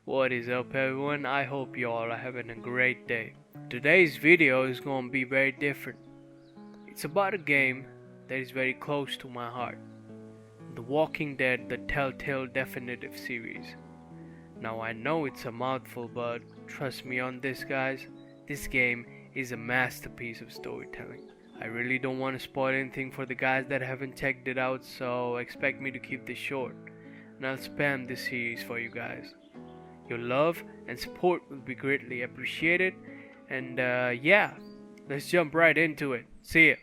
What is up everyone, I hope you all are having a great day. Today's video is going to be very different. It's about a game that is very close to my heart. The Walking Dead, the Telltale Definitive Series. Now I know it's a mouthful, but trust me on this guys, this game is a masterpiece of storytelling. I really don't want to spoil anything for the guys that haven't checked it out, so expect me to keep this short. And I'll spam this series for you guys. Your love and support will be greatly appreciated. And yeah, let's jump right into it. See ya.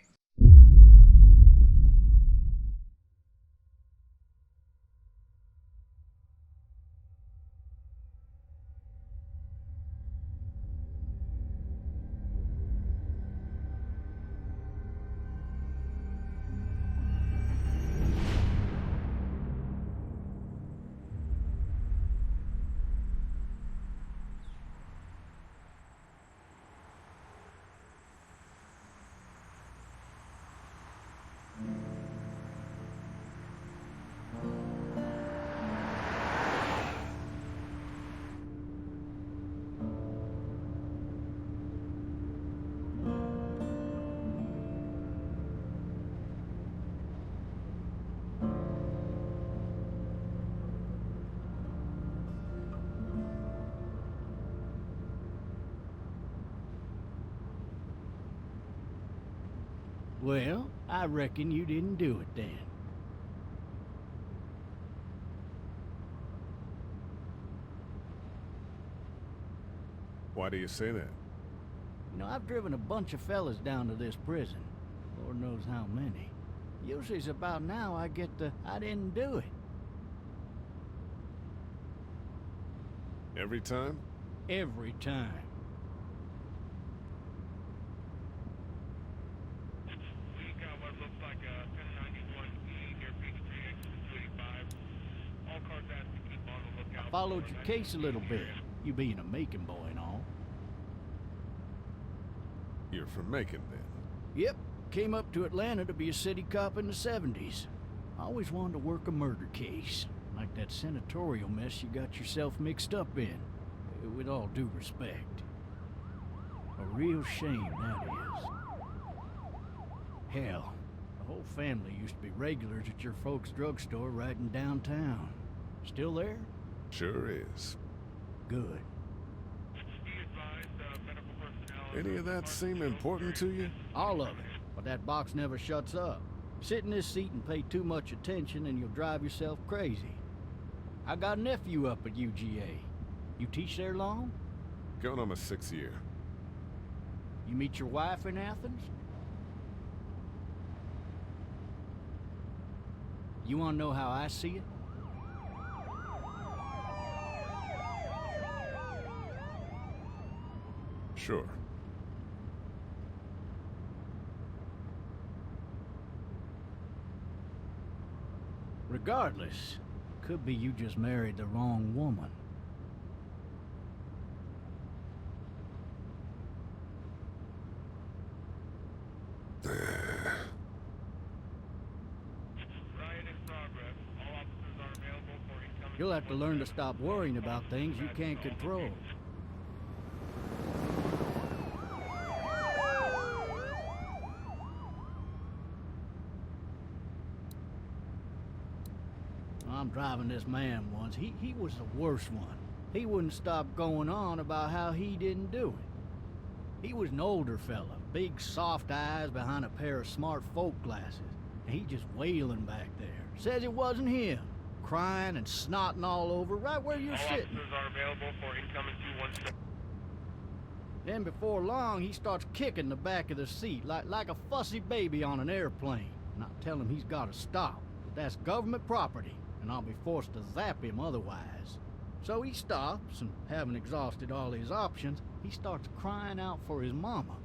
Well, I reckon you didn't do it then. Why do you say that? You know, I've driven a bunch of fellas down to this prison. Lord knows how many. Usually it's about now I get the, I didn't do it. Every time? Every time. I followed your case a little bit, you being a Macon boy and all. You're from Macon, then? Yep, came up to Atlanta to be a city cop in the 70s. I always wanted to work a murder case, like that senatorial mess you got yourself mixed up in, with all due respect. A real shame, that is. Hell, the whole family used to be regulars at your folks' drugstore right in downtown. Still there? Sure is. Good. Any of that seem important to you? All of it, but that box never shuts up. Sit in this seat and pay too much attention and you'll drive yourself crazy. I got a nephew up at UGA. You teach there long? Going on my 6th year. You meet your wife in Athens? You want to know how I see it? Sure. Regardless, could be you just married the wrong woman. You'll have to learn to stop worrying about things you can't control. I'm driving this man once. He was the worst one. He wouldn't stop going on about how he didn't do it. He was an older fella, big soft eyes behind a pair of smart folk glasses. And he just wailing back there. Says it wasn't him. Crying and snotting all over right where you're sitting. Officers are available for incoming 217. Then before long, he starts kicking the back of the seat like a fussy baby on an airplane. And I tell him he's got to stop. But that's government property, and I'll be forced to zap him otherwise. So he stops, and having exhausted all his options, he starts crying out for his mama.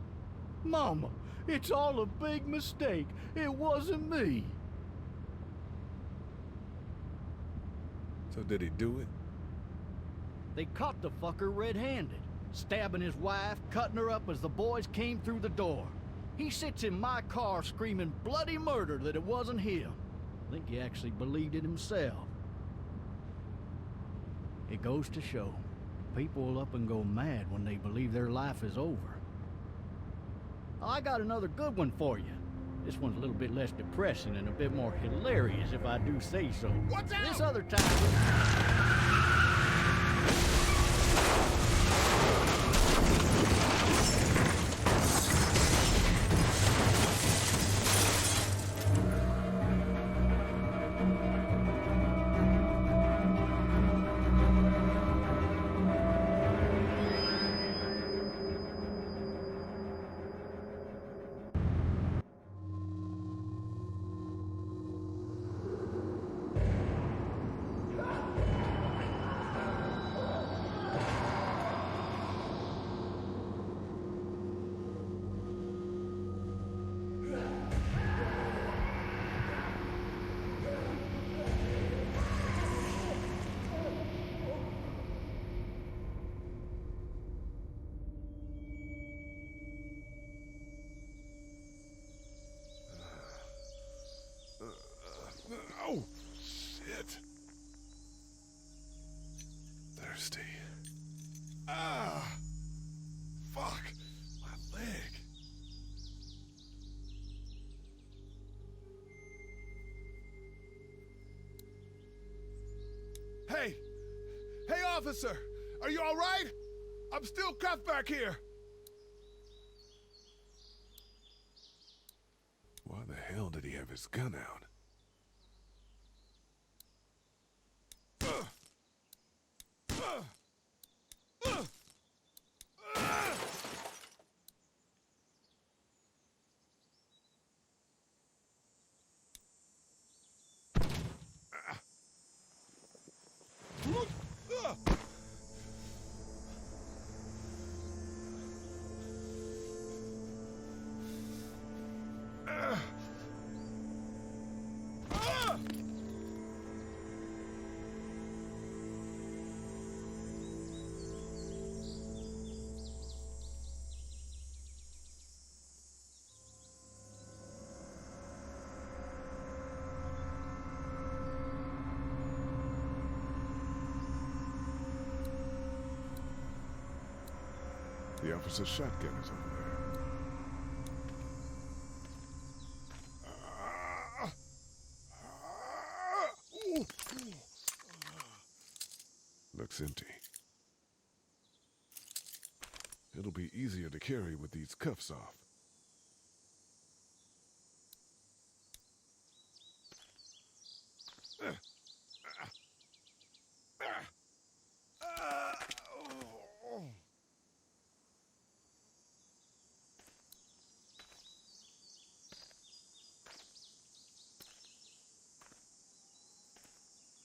Mama, it's all a big mistake. It wasn't me. So did he do it? They caught the fucker red-handed, stabbing his wife, cutting her up as the boys came through the door. He sits in my car screaming bloody murder that it wasn't him. I think he actually believed it himself. It goes to show, People will up and go mad when they believe their life is over. I got another good one for you. This one's a little bit less depressing and a bit more hilarious, if I do say so. What's out? This other time... Oh, shit. Thirsty. Ah! Fuck! My leg. Hey! Hey, officer! Are you all right? I'm still cuffed back here. Why the hell did he have his gun out? The officer's shotgun is over there. Looks empty. It'll be easier to carry with these cuffs off.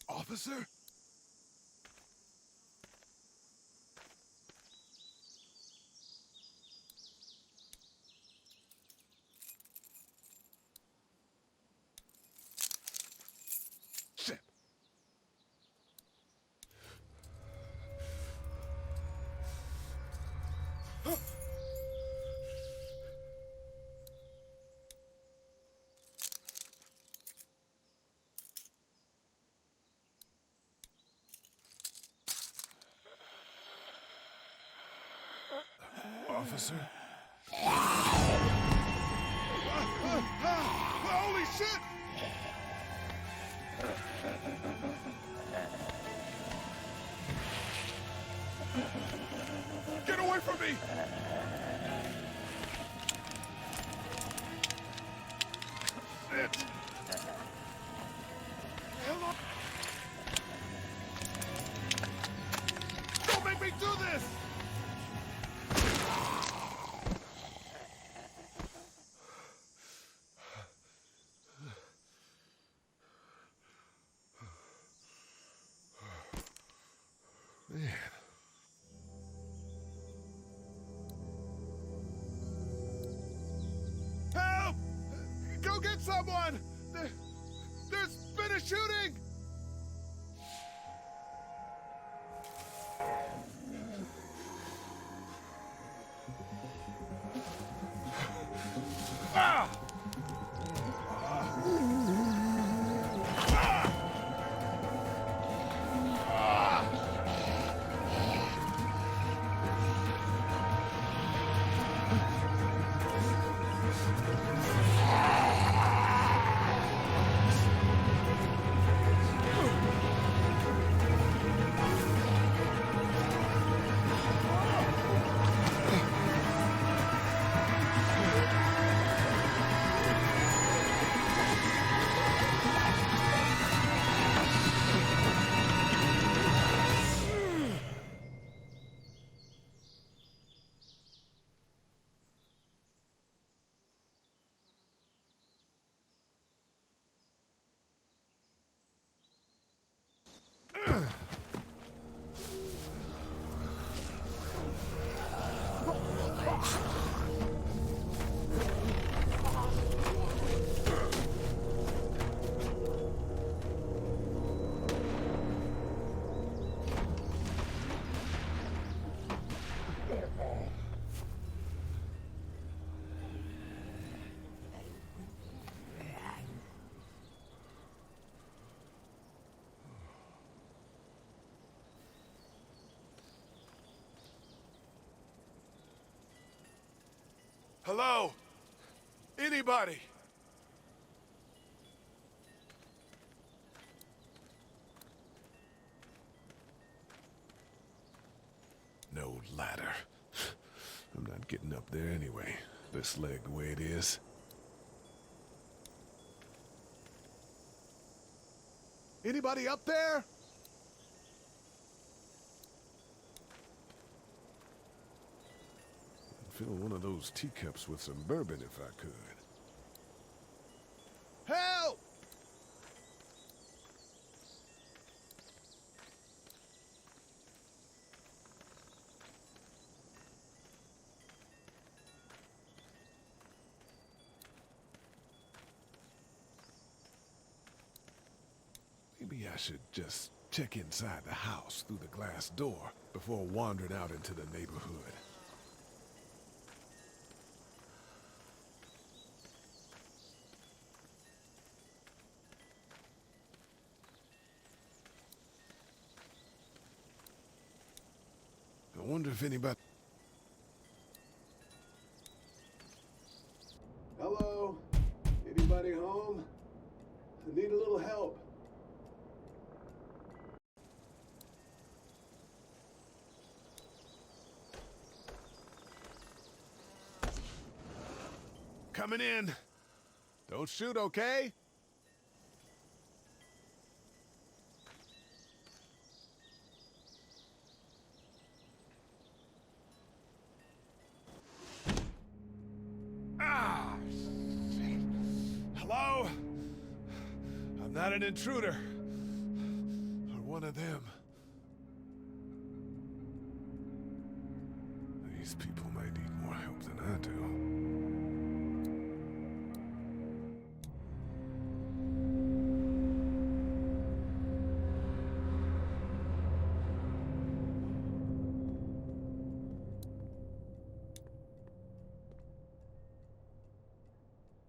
Officer? Shit. Officer? Holy shit! Get away from me! Shit! Don't make me do this! Man. Help! Go get someone! There's been a shooting! Ah! Hello? Anybody? No ladder. I'm not getting up there anyway. This leg the way it is. Anybody up there? I'd fill one of those teacups with some bourbon if I could. Help! Maybe I should just check inside the house through the glass door before wandering out into the neighborhood. I wonder if anybody... Hello? Anybody home? I need a little help. Coming in. Don't shoot, okay? Ah, shit. Hello? I'm not an intruder. Or one of them. These people might need more help than I do.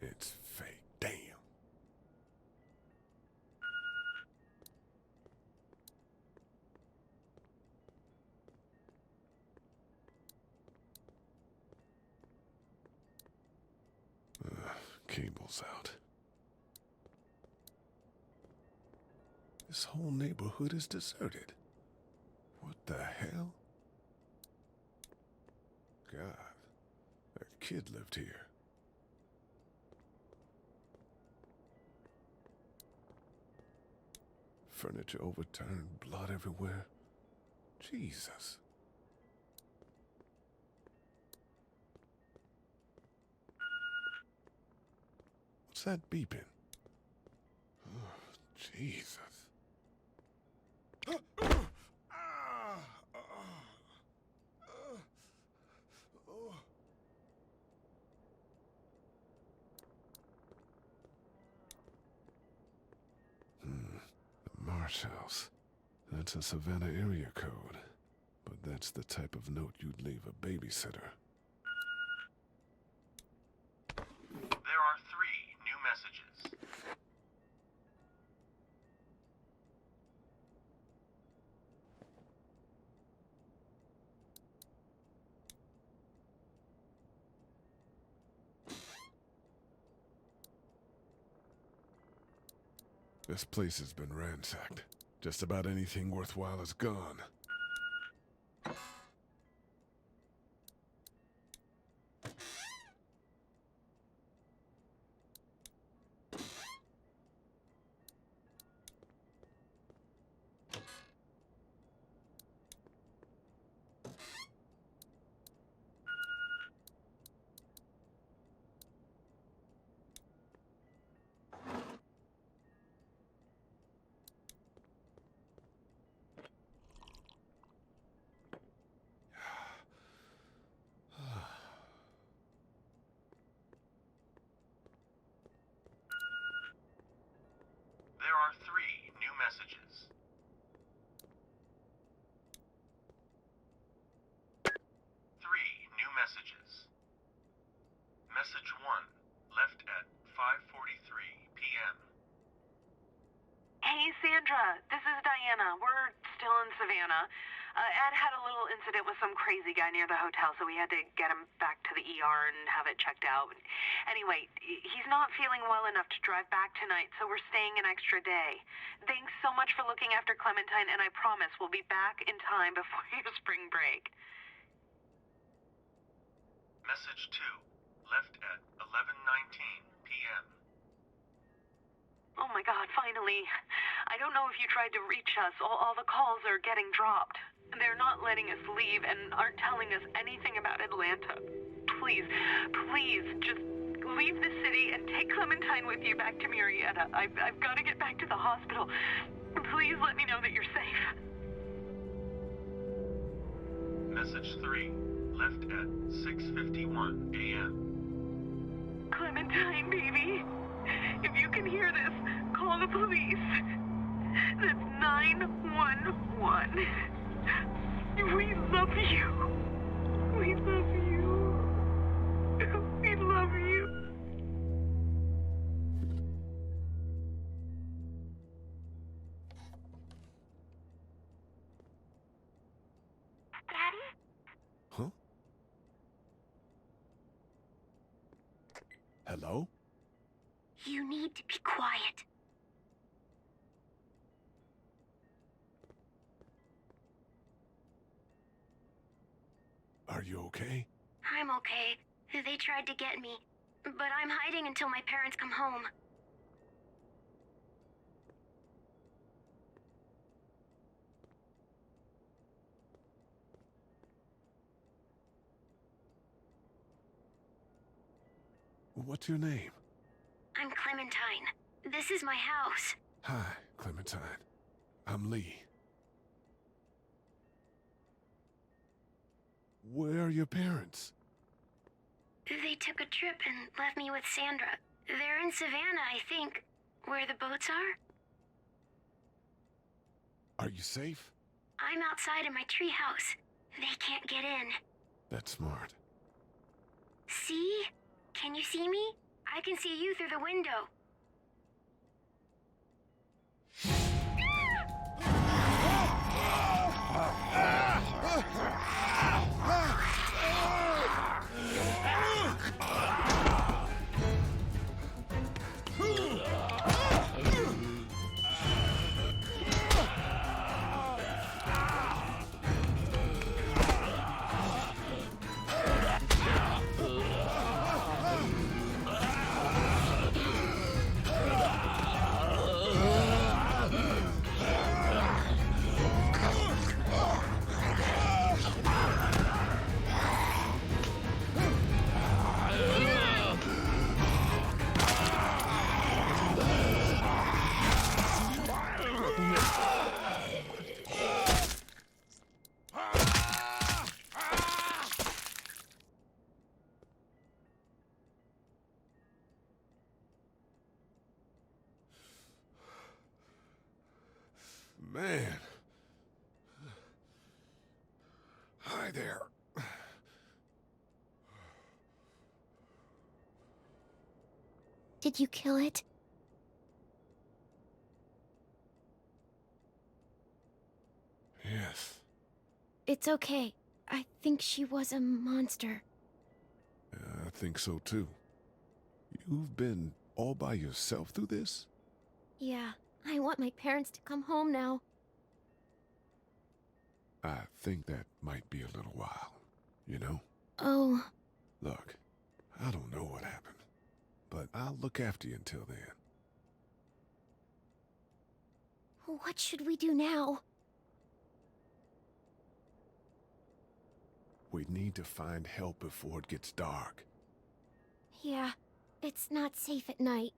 It's fake. Damn. Cable's out. This whole neighborhood is deserted. What the hell? God, that kid lived here. Furniture overturned, blood everywhere. Jesus. What's that beeping? Oh, Jesus. Marsh House. That's a Savannah area code. But that's the type of note you'd leave a babysitter. There are 3 new messages. This place has been ransacked. Just about anything worthwhile is gone. There are 3 new messages. 3 new messages. Message 1, left at 5:43 p.m. Hey, Sandra. This is Diana. We're still in Savannah. Ed had a little incident with some crazy guy near the hotel, so we had to get him back to the ER and have it checked out. Anyway, he's not feeling well enough to drive back tonight, so we're staying an extra day. Thanks so much for looking after Clementine, and I promise we'll be back in time before your spring break. Message 2, left at 11:19 p.m. Oh my God, finally. I don't know if you tried to reach us. All the calls are getting dropped. They're not letting us leave and aren't telling us anything about Atlanta. Please, just leave the city and take Clementine with you back to Murrieta. I've got to get back to the hospital. Please let me know that you're safe. Message 3, left at 6:51 a.m. Clementine, baby. If you can hear this, call the police. That's 911. We love you. We love you. We love you. Daddy? Huh? Hello? You need to be quiet. Are you okay? I'm okay. They tried to get me, but I'm hiding until my parents come home. What's your name? I'm Clementine. This is my house. Hi, Clementine. I'm Lee. Where are your parents? They took a trip and left me with Sandra. They're in Savannah, I think, where the boats are. Are you safe? I'm outside in my treehouse. They can't get in. That's smart. See? Can you see me? I can see you through the window. Man. Hi there. Did you kill it? Yes. It's okay. I think she was a monster. I think so too. You've been all by yourself through this? Yeah, I want my parents to come home now. I think that might be a little while, you know? Oh. Look, I don't know what happened, but I'll look after you until then. What should we do now? We need to find help before it gets dark. Yeah, it's not safe at night.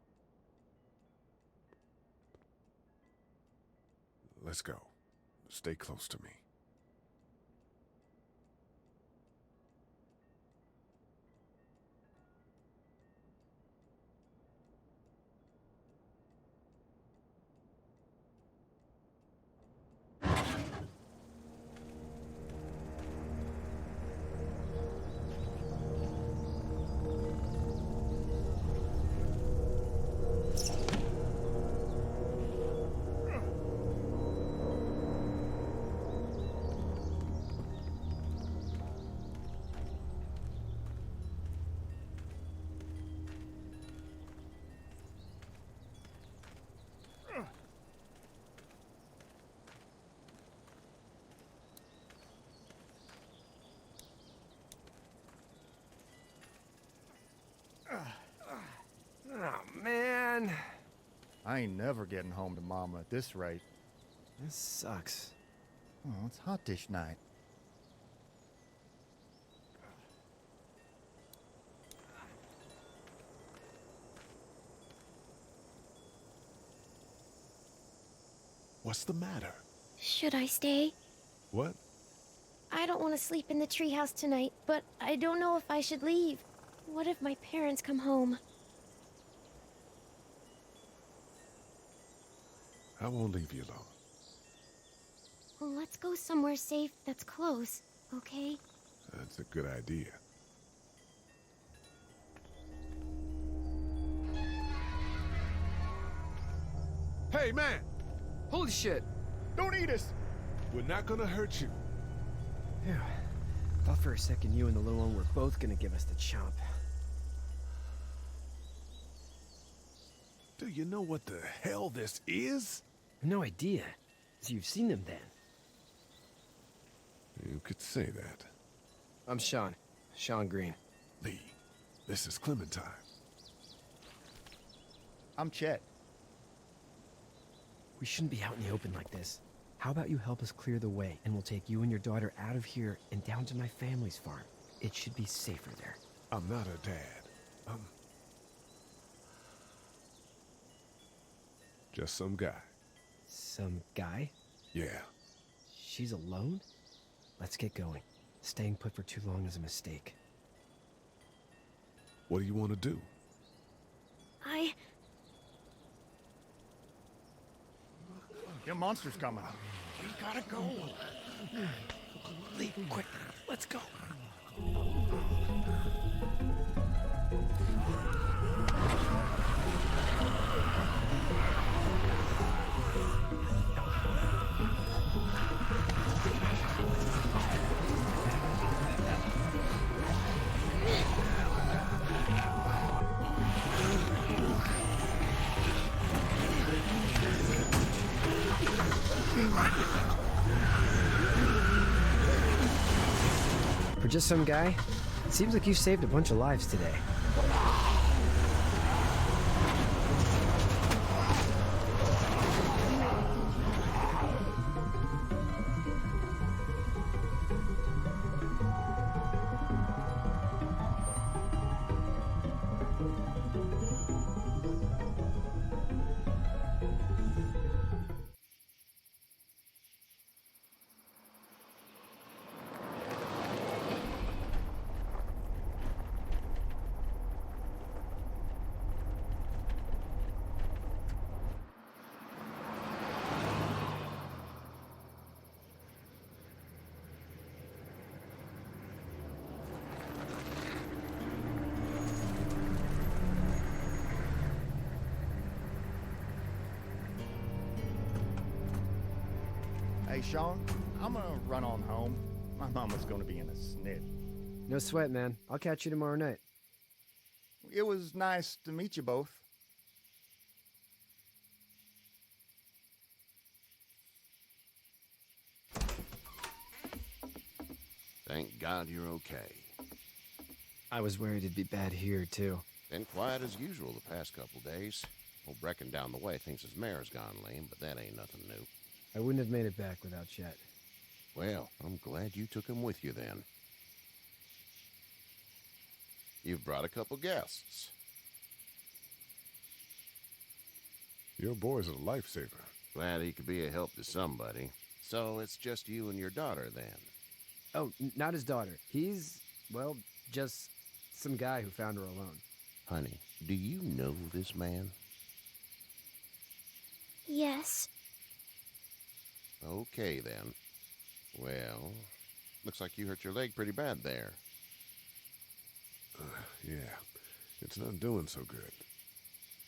Let's go. Stay close to me. I ain't never getting home to Mama at this rate. This sucks. Oh, it's hot dish night. What's the matter? Should I stay? What? I don't want to sleep in the treehouse tonight, but I don't know if I should leave. What if my parents come home? I won't leave you alone. Well, let's go somewhere safe that's close, okay? That's a good idea. Hey, man! Holy shit! Don't eat us! We're not gonna hurt you. Phew. Thought for a second you and the little one were both gonna give us the chomp. Do you know what the hell this is? No idea. So you've seen them then? You could say that. I'm Sean. Sean Green. Lee, this is Clementine. I'm Chet. We shouldn't be out in the open like this. How about you help us clear the way, and we'll take you and your daughter out of here and down to my family's farm. It should be safer there. I'm not her dad. I'm just some guy. Some guy? Yeah. She's alone? Let's get going. Staying put for too long is a mistake. What do you want to do? Your monster's coming. We gotta go. Leave, quick. Let's go. For just some guy, it seems like you saved a bunch of lives today. Hey, Sean, I'm gonna run on home. My mama's gonna be in a snit. No sweat, man. I'll catch you tomorrow night. It was nice to meet you both. Thank God you're okay. I was worried it'd be bad here, too. Been quiet as usual the past couple days. Old Brecken down the way thinks his mare's gone lame, but that ain't nothing new. I wouldn't have made it back without Chet. Well, I'm glad you took him with you then. You've brought a couple guests. Your boy's a lifesaver. Glad he could be a help to somebody. So it's just you and your daughter then? Oh, not his daughter. He's, well, just some guy who found her alone. Honey, do you know this man? Yes. Okay then. Well, looks like you hurt your leg pretty bad there. Yeah, it's not doing so good.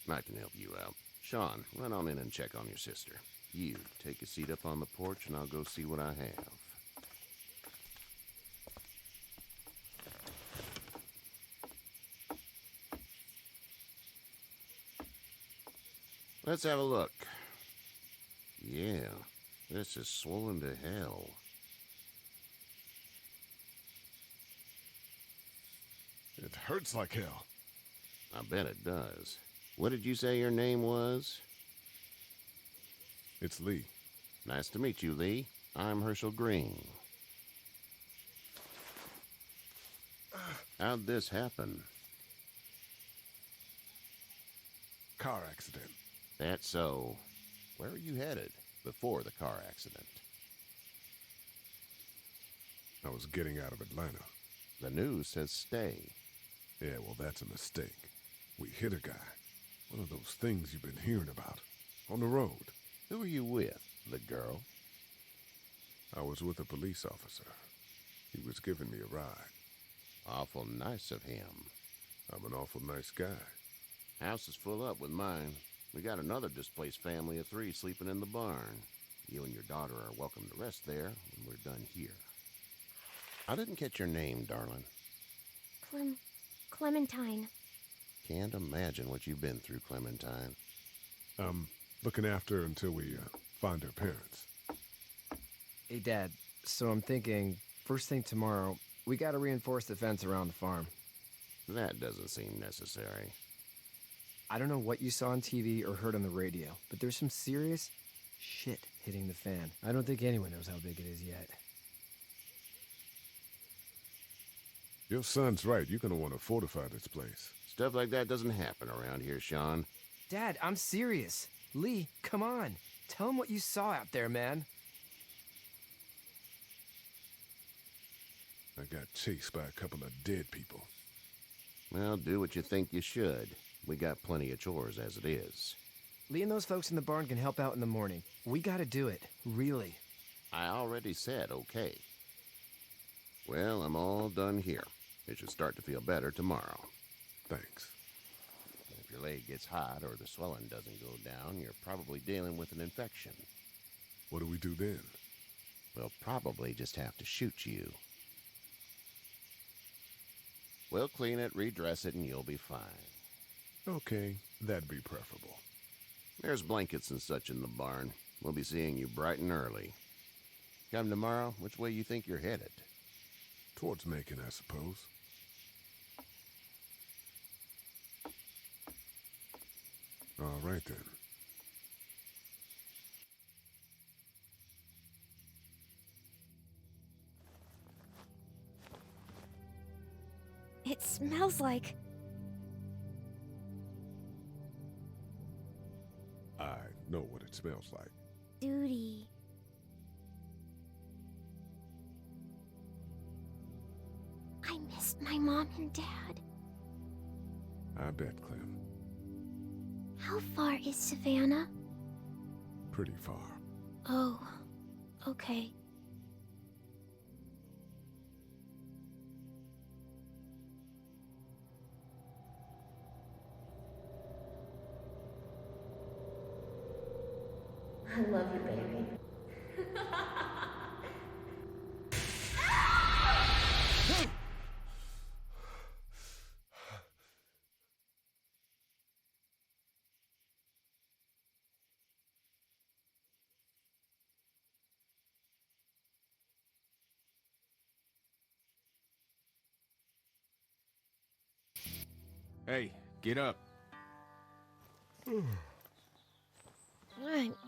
I can help you out. Sean, run on in and check on your sister. You, take a seat up on the porch and I'll go see what I have. Let's have a look. Yeah, this is swollen to hell. It hurts like hell. I bet it does. What did you say your name was? It's Lee. Nice to meet you, Lee. I'm Herschel Green. How'd this happen? Car accident. That's so. Where were you headed before the car accident? I was getting out of Atlanta. The news says stay. Yeah, well, that's a mistake. We hit a guy. One of those things you've been hearing about. On the road. Who were you with? The girl? I was with a police officer. He was giving me a ride. Awful nice of him. I'm an awful nice guy. House is full up with mine. We got another displaced family of 3 sleeping in the barn. You and your daughter are welcome to rest there when we're done here. I didn't catch your name, darling. Clementine. Can't imagine what you've been through, Clementine. I'm looking after her until we find her parents. Hey, Dad, so I'm thinking, first thing tomorrow, we gotta reinforce the fence around the farm. That doesn't seem necessary. I don't know what you saw on TV or heard on the radio, but there's some serious shit hitting the fan. I don't think anyone knows how big it is yet. Your son's right. You're gonna want to fortify this place. Stuff like that doesn't happen around here, Sean. Dad, I'm serious. Lee, come on. Tell him what you saw out there, man. I got chased by a couple of dead people. Well, do what you think you should. We got plenty of chores as it is. Lee and those folks in the barn can help out in the morning. We gotta do it, really. I already said okay. Well, I'm all done here. It should start to feel better tomorrow. Thanks. If your leg gets hot or the swelling doesn't go down, you're probably dealing with an infection. What do we do then? We'll probably just have to shoot you. We'll clean it, redress it, and you'll be fine. Okay, that'd be preferable. There's blankets and such in the barn. We'll be seeing you bright and early. Come tomorrow, which way you think you're headed? Towards Macon, I suppose. All right, then. It smells like... I know what it smells like. duty. I missed my mom and dad. I bet, Clem. How far is Savannah? Pretty far. Oh, okay. I love you, baby. Hey, get up. I'm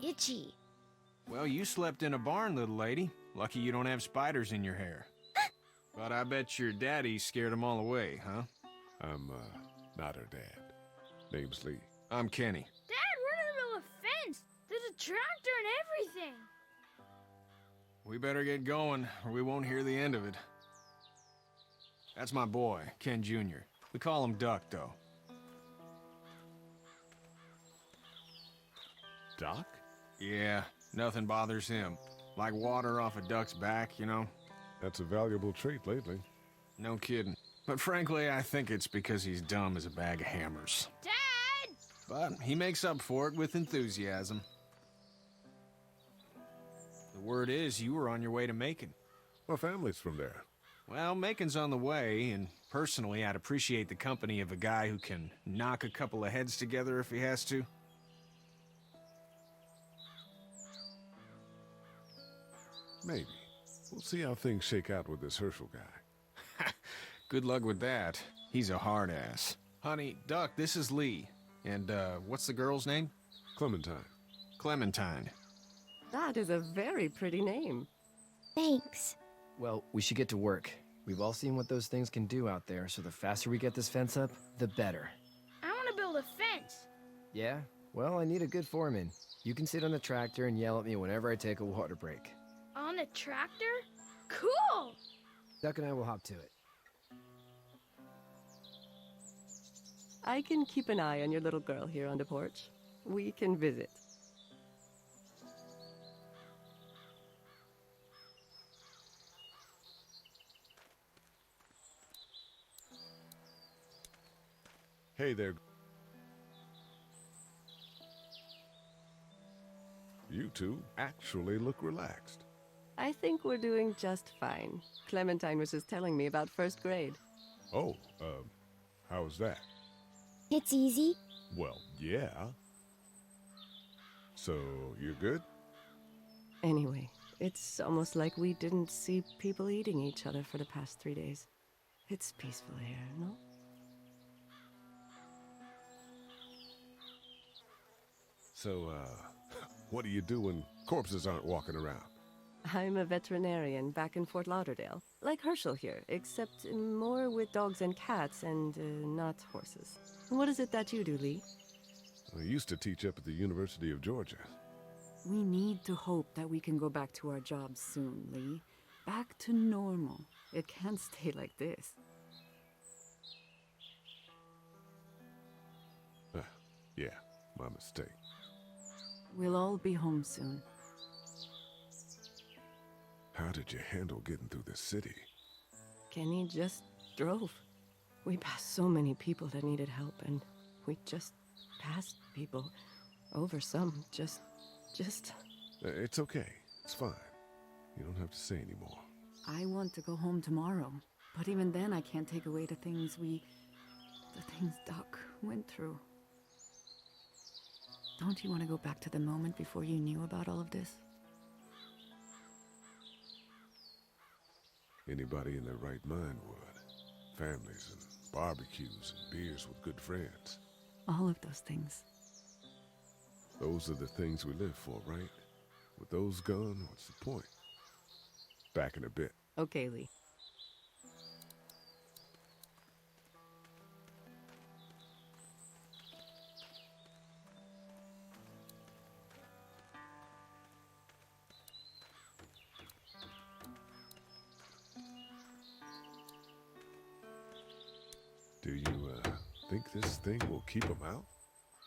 itchy. Well, you slept in a barn, little lady. Lucky you don't have spiders in your hair. But I bet your daddy scared them all away, huh? I'm, not her dad. Name's Lee. I'm Kenny. Dad, we're in the middle of a fence. There's a tractor and everything. We better get going, or we won't hear the end of it. That's my boy, Ken Jr. We call him Duck, though. Doc? Yeah, nothing bothers him. Like water off a duck's back, you know? That's a valuable trait lately. No kidding. But frankly, I think it's because he's dumb as a bag of hammers. Dad! But he makes up for it with enthusiasm. The word is you were on your way to Macon. My family's from there. Well, Macon's on the way, and personally, I'd appreciate the company of a guy who can knock a couple of heads together if he has to. Maybe. We'll see how things shake out with this Herschel guy. Good luck with that. He's a hard ass. Honey, Duck, this is Lee. And, what's the girl's name? Clementine. Clementine. That is a very pretty name. Thanks. Well, we should get to work. We've all seen what those things can do out there, so the faster we get this fence up, the better. I want to build a fence. Yeah? Well, I need a good foreman. You can sit on the tractor and yell at me whenever I take a water break. On a tractor? Cool! Duck and I will hop to it. I can keep an eye on your little girl here on the porch. We can visit. Hey there. You two actually look relaxed. I think we're doing just fine. Clementine was just telling me about first grade. Oh, how was that? It's easy. Well, yeah. So, you're good? Anyway, it's almost like we didn't see people eating each other for the past 3 days. It's peaceful here, no? So, what do you do when corpses aren't walking around? I'm a veterinarian back in Fort Lauderdale, like Herschel here, except more with dogs and cats and not horses. What is it that you do, Lee? I used to teach up at the University of Georgia. We need to hope that we can go back to our jobs soon, Lee. Back to normal. It can't stay like this. Yeah, my mistake. We'll all be home soon. How did you handle getting through the city? Kenny just drove. We passed so many people that needed help, and we just passed people. Over some, just... It's okay. It's fine. You don't have to say anymore. I want to go home tomorrow, but even then I can't take away the things Doc went through. Don't you want to go back to the moment before you knew about all of this? Anybody in their right mind would. Families and barbecues and beers with good friends. All of those things. Those are the things we live for, right? With those gone, what's the point? Back in a bit. Okay, Lee. Do you, think this thing will keep them out?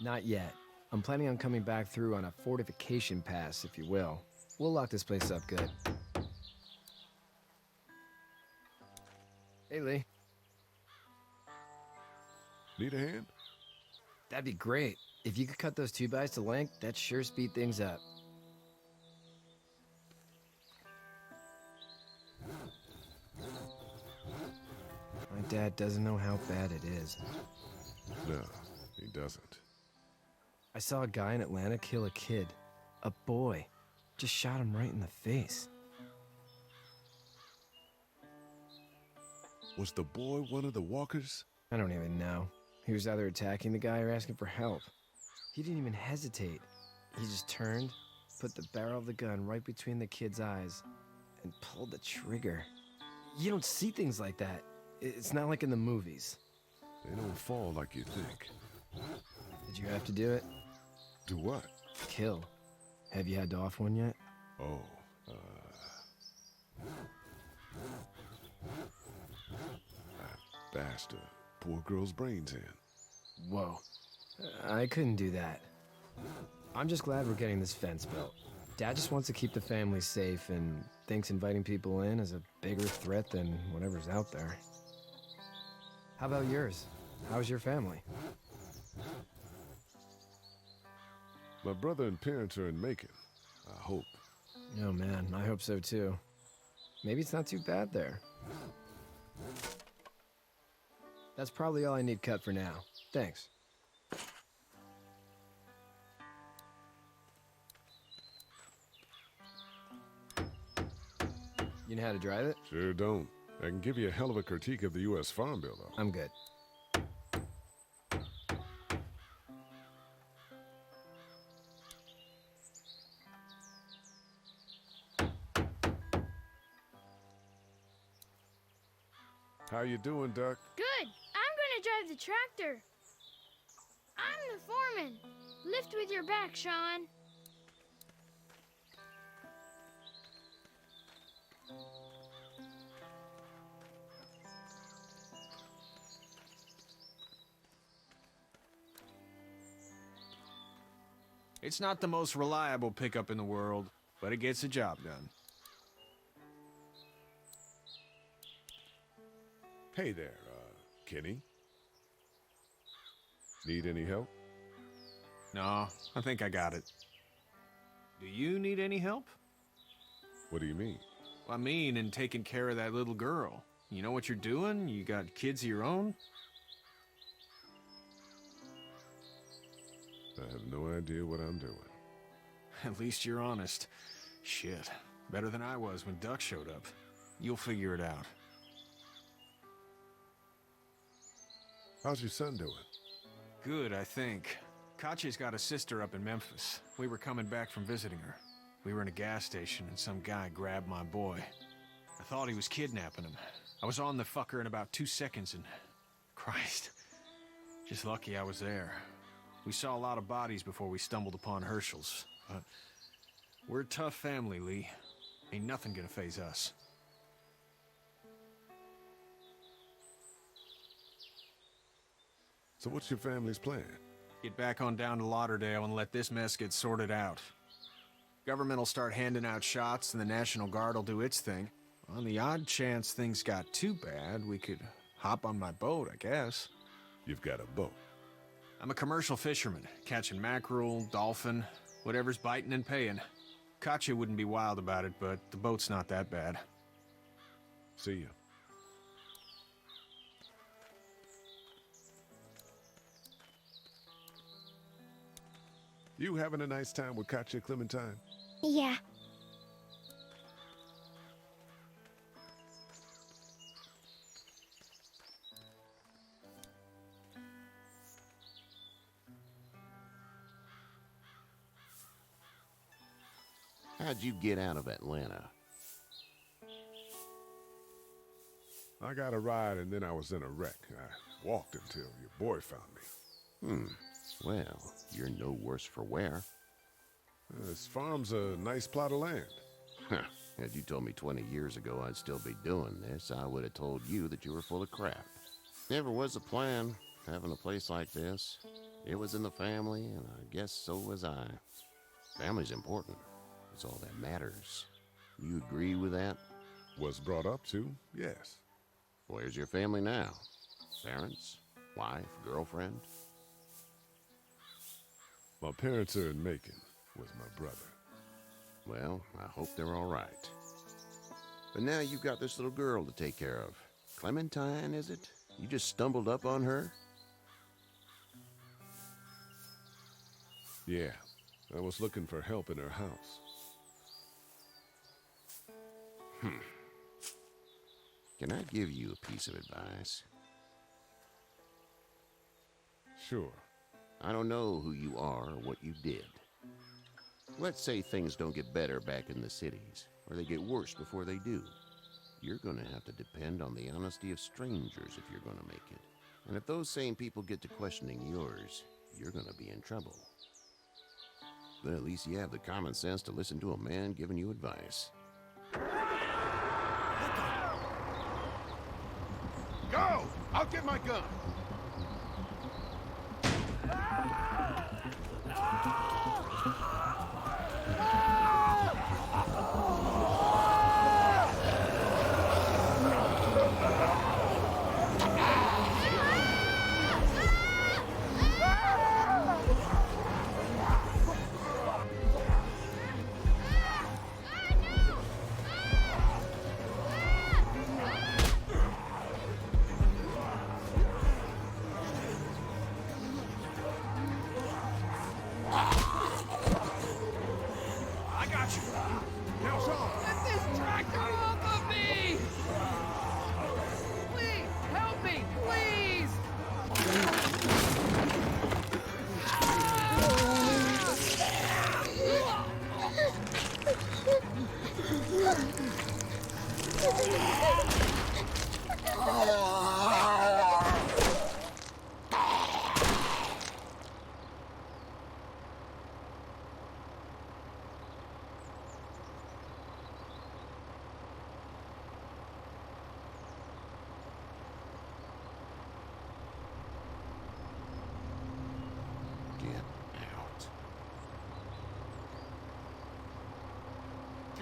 Not yet. I'm planning on coming back through on a fortification pass, if you will. We'll lock this place up good. Hey, Lee. Need a hand? That'd be great. If you could cut those 2x to length, that'd sure speed things up. My dad doesn't know how bad it is. No, he doesn't. I saw a guy in Atlanta kill a kid. A boy. Just shot him right in the face. Was the boy one of the walkers? I don't even know. He was either attacking the guy or asking for help. He didn't even hesitate. He just turned, put the barrel of the gun right between the kid's eyes, and pulled the trigger. You don't see things like that. It's not like in the movies. They don't fall like you think. Did you have to do it? Do what? Kill. Have you had to off one yet? Oh, I bashed a poor girl's brains in. Whoa. I couldn't do that. I'm just glad we're getting this fence built. Dad just wants to keep the family safe and thinks inviting people in is a bigger threat than whatever's out there. How about yours? How's your family? My brother and parents are in Macon. I hope. Oh man, I hope so too. Maybe it's not too bad there. That's probably all I need cut for now. Thanks. You know how to drive it? Sure don't. I can give you a hell of a critique of the U.S. Farm Bill, though. I'm good. How you doing, Duck? Good. I'm gonna drive the tractor. I'm the foreman. Lift with your back, Sean. It's not the most reliable pickup in the world, but it gets the job done. Hey there, Kenny. Need any help? No, I think I got it. Do you need any help? What do you mean? I mean, in taking care of that little girl. You know what you're doing? You got kids of your own? I have no idea what I'm doing. At least you're honest. Shit. Better than I was when Duck showed up. You'll figure it out. How's your son doing? Good, I think. Katya's got a sister up in Memphis. We were coming back from visiting her. We were in a gas station and some guy grabbed my boy. I thought he was kidnapping him. I was on the fucker in about 2 seconds and... Christ. Just lucky I was there. We saw a lot of bodies before we stumbled upon Herschel's. But we're a tough family, Lee. Ain't nothing gonna faze us. So what's your family's plan? Get back on down to Lauderdale and let this mess get sorted out. Government will start handing out shots and the National Guard will do its thing. On the odd chance things got too bad, we could hop on my boat, I guess. You've got a boat? I'm a commercial fisherman, catching mackerel, dolphin, whatever's biting and paying. Katya wouldn't be wild about it, but the boat's not that bad. See ya. You having a nice time with Katya, Clementine? Yeah. How'd you get out of Atlanta? I got a ride and then I was in a wreck. I walked until your boy found me. Well, you're no worse for wear. This farm's a nice plot of land. Huh. Had you told me 20 years ago I'd still be doing this, I would have told you that you were full of crap. Never was a plan, having a place like this. It was in the family, and I guess so was I. Family's important. It's all that matters. You agree with that? Was brought up to, yes. Where's your family now? Parents? Wife? Girlfriend? My parents are in Macon with my brother. Well, I hope they're all right. But now you've got this little girl to take care of. Clementine, is it? You just stumbled up on her? Yeah, I was looking for help in her house. Can I give you a piece of advice? Sure. I don't know who you are or what you did. Let's say things don't get better back in the cities, or they get worse before they do. You're gonna have to depend on the honesty of strangers if you're gonna make it. And if those same people get to questioning yours, you're gonna be in trouble. But at least you have the common sense to listen to a man giving you advice. Go! I'll get my gun!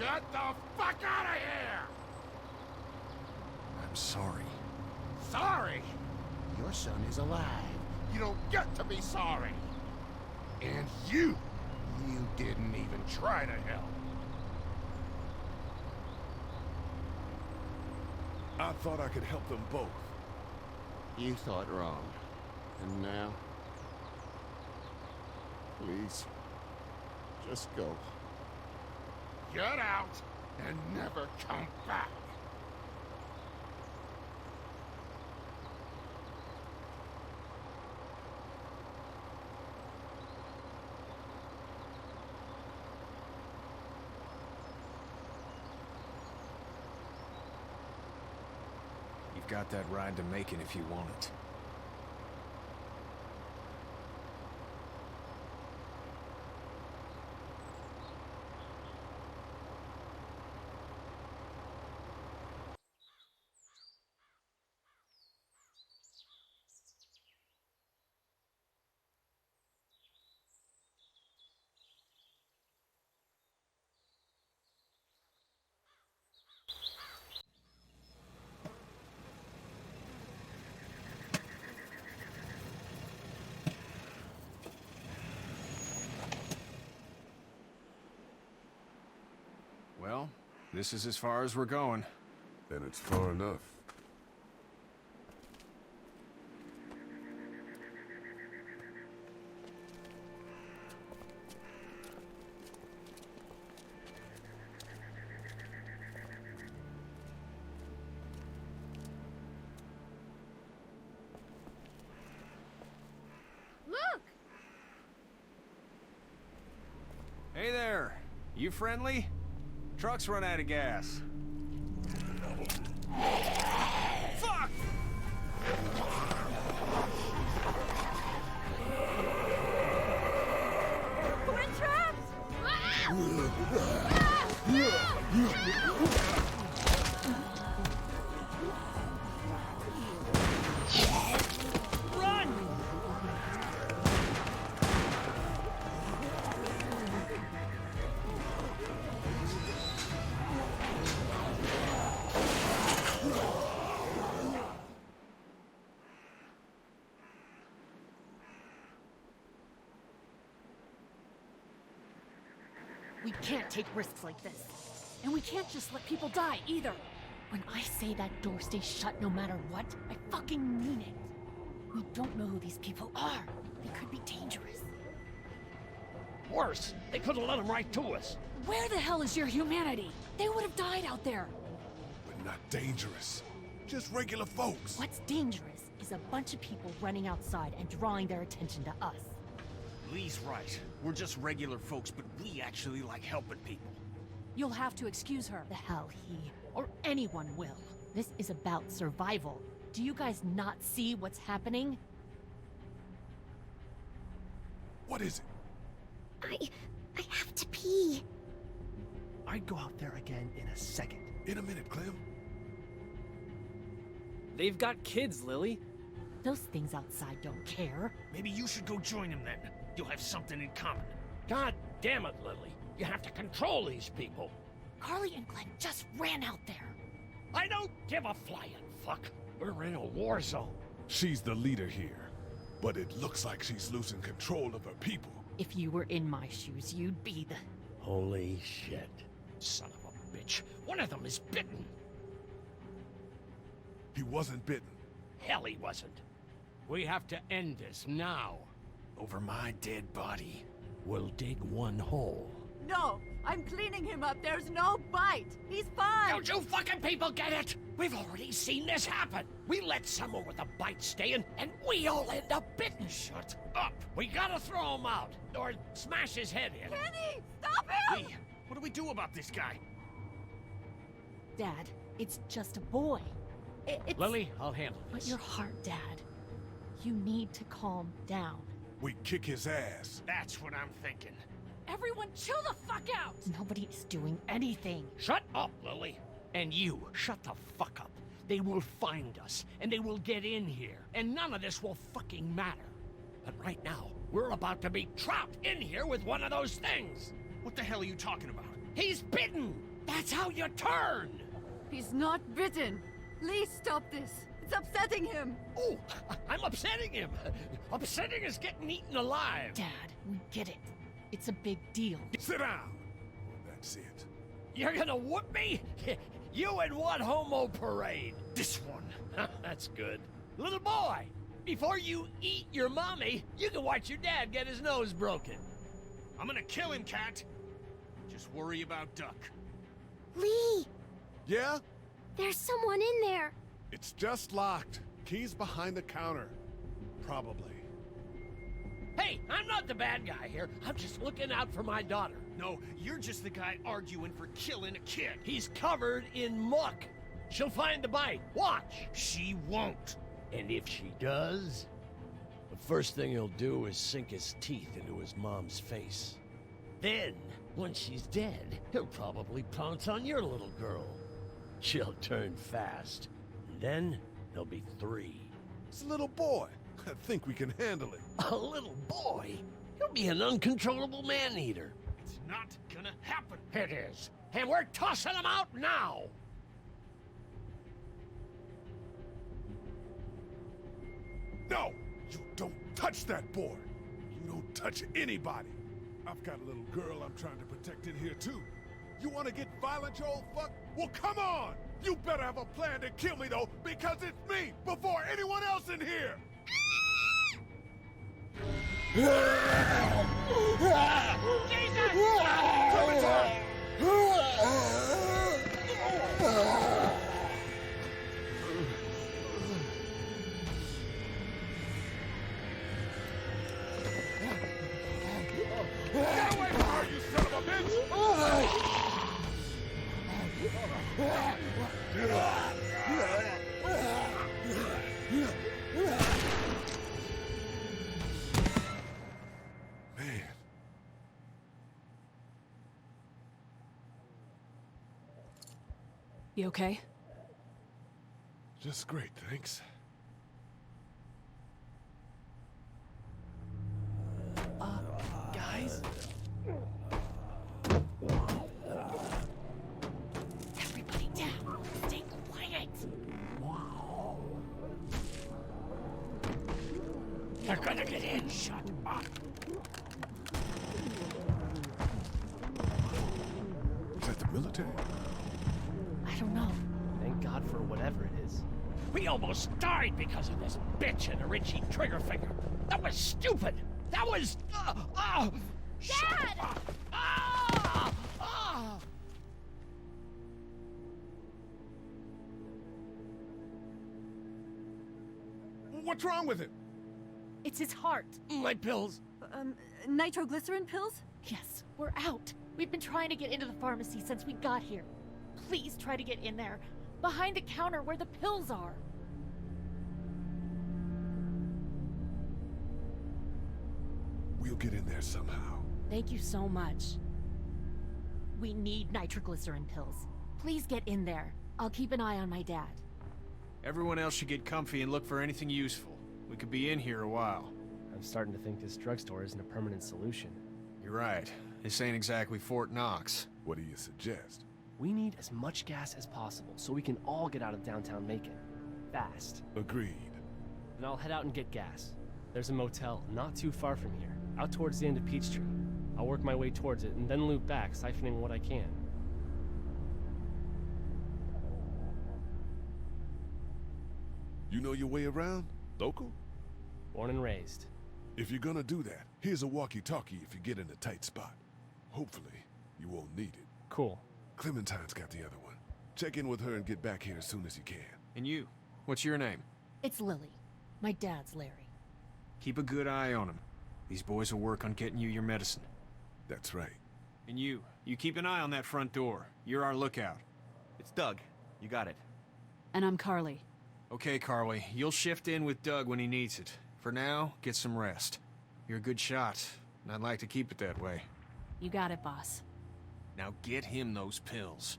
Get the fuck out of here! I'm sorry. Sorry? Your son is alive. You don't get to be sorry. And you didn't even try to help. I thought I could help them both. You thought wrong. And now? Please, just go. Get out and never come back. You've got that ride to Macon if you want it. Well, this is as far as we're going. Then it's far enough. Look! Hey there! You friendly? Truck's run out of gas. Fuck! We're trapped! Run! We can't take risks like this. And we can't just let people die, either. When I say that door stays shut no matter what, I fucking mean it. We don't know who these people are. They could be dangerous. Worse, they could have let them right to us. Where the hell is your humanity? They would have died out there. We're not dangerous. Just regular folks. What's dangerous is a bunch of people running outside and drawing their attention to us. Lee's right. We're just regular folks, but we actually like helping people. You'll have to excuse her. The hell he or anyone will. This is about survival. Do you guys not see what's happening? What is it? I have to pee. I'd go out there again in a second. In a minute, Clem. They've got kids, Lily. Those things outside don't care. Maybe you should go join them then. You'll have something in common. God damn it, Lily. You have to control these people. Carly and Glenn just ran out there. I don't give a flying fuck. We're in a war zone. She's the leader here, but it looks like she's losing control of her people. If you were in my shoes, you'd be the... Holy shit. Son of a bitch. One of them is bitten. He wasn't bitten. Hell, he wasn't. We have to end this now. Over my dead body. We'll dig one hole. No, I'm cleaning him up. There's no bite. He's fine. Don't you fucking people get it? We've already seen this happen. We let someone with a bite stay in, and we all end up bitten. Shut up. We gotta throw him out, or smash his head in. Kenny, stop him! Lee, what do we do about this guy? Dad, it's just a boy. It's... Lily, I'll handle this. But your heart, Dad. You need to calm down. We kick his ass. That's what I'm thinking. Everyone chill the fuck out! Nobody is doing anything. Shut up, Lily. And you, shut the fuck up. They will find us, and they will get in here, and none of this will fucking matter. But right now, we're about to be trapped in here with one of those things. What the hell are you talking about? He's bitten! That's how you turn! He's not bitten. Lee, stop this. It's upsetting him. Oh, I'm upsetting him. Upsetting is getting eaten alive. Dad, we get it. It's a big deal. Sit down. That's it. You're gonna whoop me? You and what homo parade? This one. That's good. Little boy, before you eat your mommy, you can watch your dad get his nose broken. I'm gonna kill him, Cat. Just worry about Duck. Lee! Yeah? There's someone in there. It's just locked. Key's behind the counter. Probably. Hey, I'm not the bad guy here. I'm just looking out for my daughter. No, you're just the guy arguing for killing a kid. He's covered in muck. She'll find the bite. Watch. She won't. And if she does, the first thing he'll do is sink his teeth into his mom's face. Then, once she's dead, he'll probably pounce on your little girl. She'll turn fast. And then, there'll be 3. It's a little boy. I think we can handle it. A little boy? He'll be an uncontrollable man-eater. It's not gonna happen. It is. And we're tossing him out now! No! You don't touch that boy! You don't touch anybody! I've got a little girl I'm trying to protect in here, too. You want to get violent, you old fuck? Well, come on! You better have a plan to kill me, though, because it's me before anyone else in here! Get away from her, you son of a bitch! Man. You okay? Just great, thanks. Guys? Everybody down. Stay quiet. They're gonna get in. Shut up. Is that the military? I don't know. Thank God for whatever it is. We almost died because of this bitch and her itchy trigger finger. That was stupid. That was... Dad! What's wrong with it? It's his heart. My pills. Nitroglycerin pills? Yes, we're out. We've been trying to get into the pharmacy since we got here. Please try to get in there. Behind the counter where the pills are. We'll get in there somehow. Thank you so much. We need nitroglycerin pills. Please get in there. I'll keep an eye on my dad. Everyone else should get comfy and look for anything useful. We could be in here a while. I'm starting to think this drugstore isn't a permanent solution. You're right. This ain't exactly Fort Knox. What do you suggest? We need as much gas as possible so we can all get out of downtown Macon. Fast. Agreed. Then I'll head out and get gas. There's a motel not too far from here, out towards the end of Peachtree. I'll work my way towards it and then loop back, siphoning what I can. You know your way around? Local? Born and raised. If you're gonna do that, here's a walkie-talkie if you get in a tight spot. Hopefully, you won't need it. Cool. Clementine's got the other one. Check in with her and get back here as soon as you can. And you? What's your name? It's Lily. My dad's Larry. Keep a good eye on him. These boys will work on getting you your medicine. That's right. And you keep an eye on that front door. You're our lookout. It's Doug. You got it. And I'm Carly. Okay, Carly. You'll shift in with Doug when he needs it. For now, get some rest. You're a good shot, and I'd like to keep it that way. You got it, boss. Now get him those pills.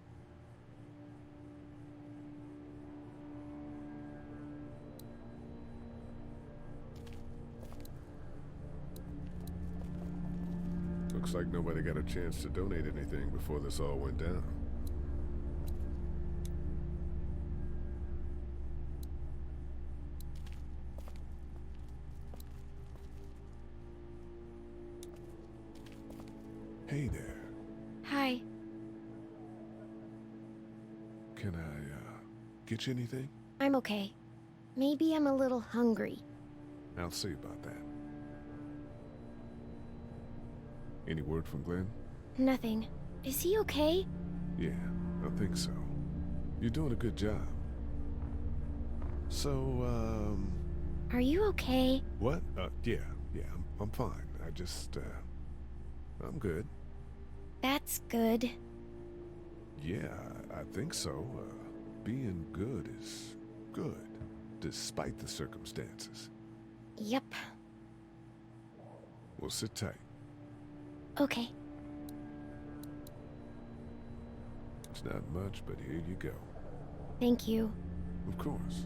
Looks like nobody got a chance to donate anything before this all went down. Get you anything? I'm okay. Maybe I'm a little hungry. I'll see about that. Any word from Glenn? Nothing. Is he okay? Yeah, I think so. You're doing a good job. So, Are you okay? What? Yeah, I'm fine. I just, I'm good. That's good. Yeah, I think so. Being good is good, despite the circumstances. Yep. Well, sit tight. Okay. It's not much, but here you go. Thank you. Of course.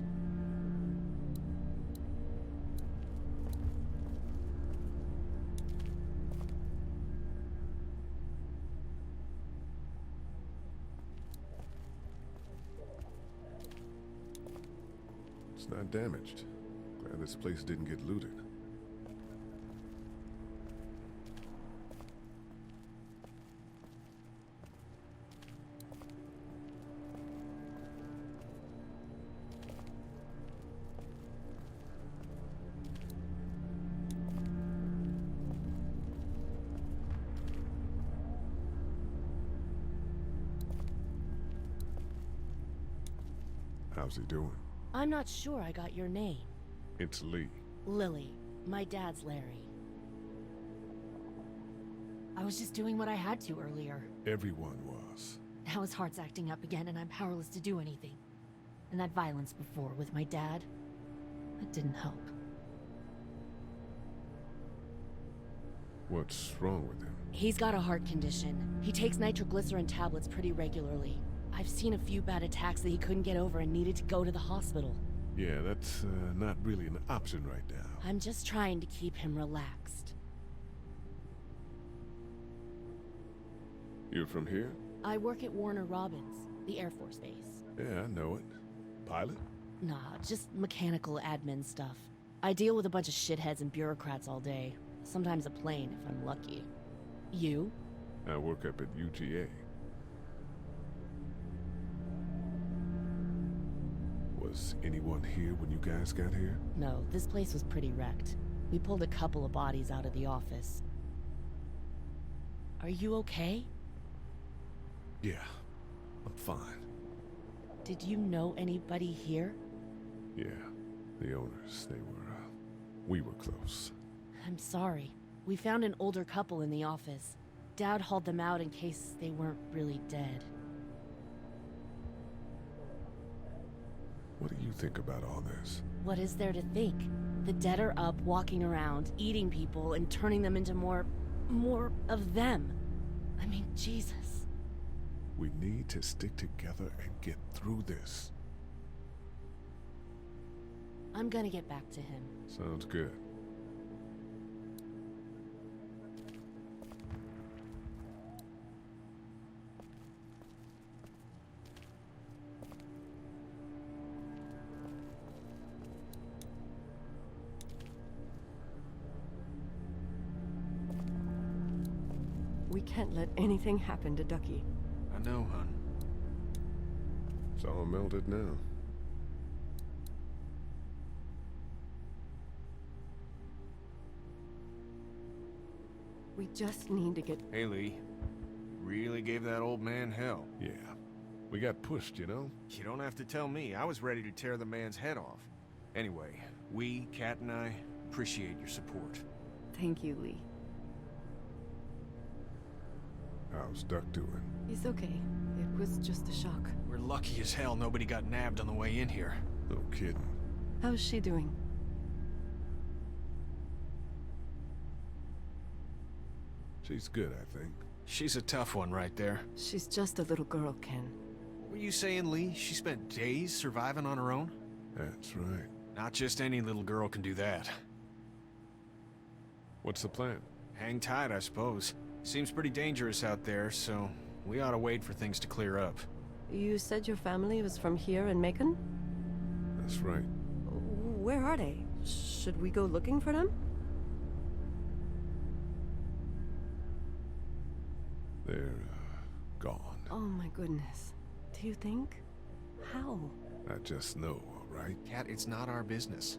It's not damaged. Glad this place didn't get looted. How's he doing? I'm not sure I got your name. It's Lee. Lily. My dad's Larry. I was just doing what I had to earlier. Everyone was. Now his heart's acting up again and I'm powerless to do anything. And that violence before with my dad, that didn't help. What's wrong with him? He's got a heart condition. He takes nitroglycerin tablets pretty regularly. I've seen a few bad attacks that he couldn't get over and needed to go to the hospital. Yeah, that's not really an option right now. I'm just trying to keep him relaxed. You're from here? I work at Warner Robins, the Air Force Base. Yeah, I know it. Pilot? Nah, just mechanical admin stuff. I deal with a bunch of shitheads and bureaucrats all day. Sometimes a plane, if I'm lucky. You? I work up at UGA. Was anyone here when you guys got here? No, this place was pretty wrecked. We pulled a couple of bodies out of the office. Are you okay? Yeah, I'm fine. Did you know anybody here? Yeah, the owners, we were close. I'm sorry. We found an older couple in the office. Dad hauled them out in case they weren't really dead. What do you think about all this? What is there to think? The dead are up, walking around, eating people, and turning them into more of them. I mean, Jesus. We need to stick together and get through this. I'm gonna get back to him. Sounds good. We can't let anything happen to Ducky. I know, hon. It's all melted now. We just need to get... Hey, Lee. Really gave that old man hell. Yeah. We got pushed, you know? You don't have to tell me. I was ready to tear the man's head off. Anyway, we, Kat and I, appreciate your support. Thank you, Lee. How's Duck doing? He's okay. It was just a shock. We're lucky as hell nobody got nabbed on the way in here. No kidding. How's she doing? She's good, I think. She's a tough one right there. She's just a little girl, Ken. Were you saying, Lee, she spent days surviving on her own? That's right. Not just any little girl can do that. What's the plan? Hang tight, I suppose. Seems pretty dangerous out there, so we ought to wait for things to clear up. You said your family was from here in Macon? That's right. Where are they? Should we go looking for them? They're, gone. Oh my goodness. Do you think? How? I just know, all right? Cat, it's not our business.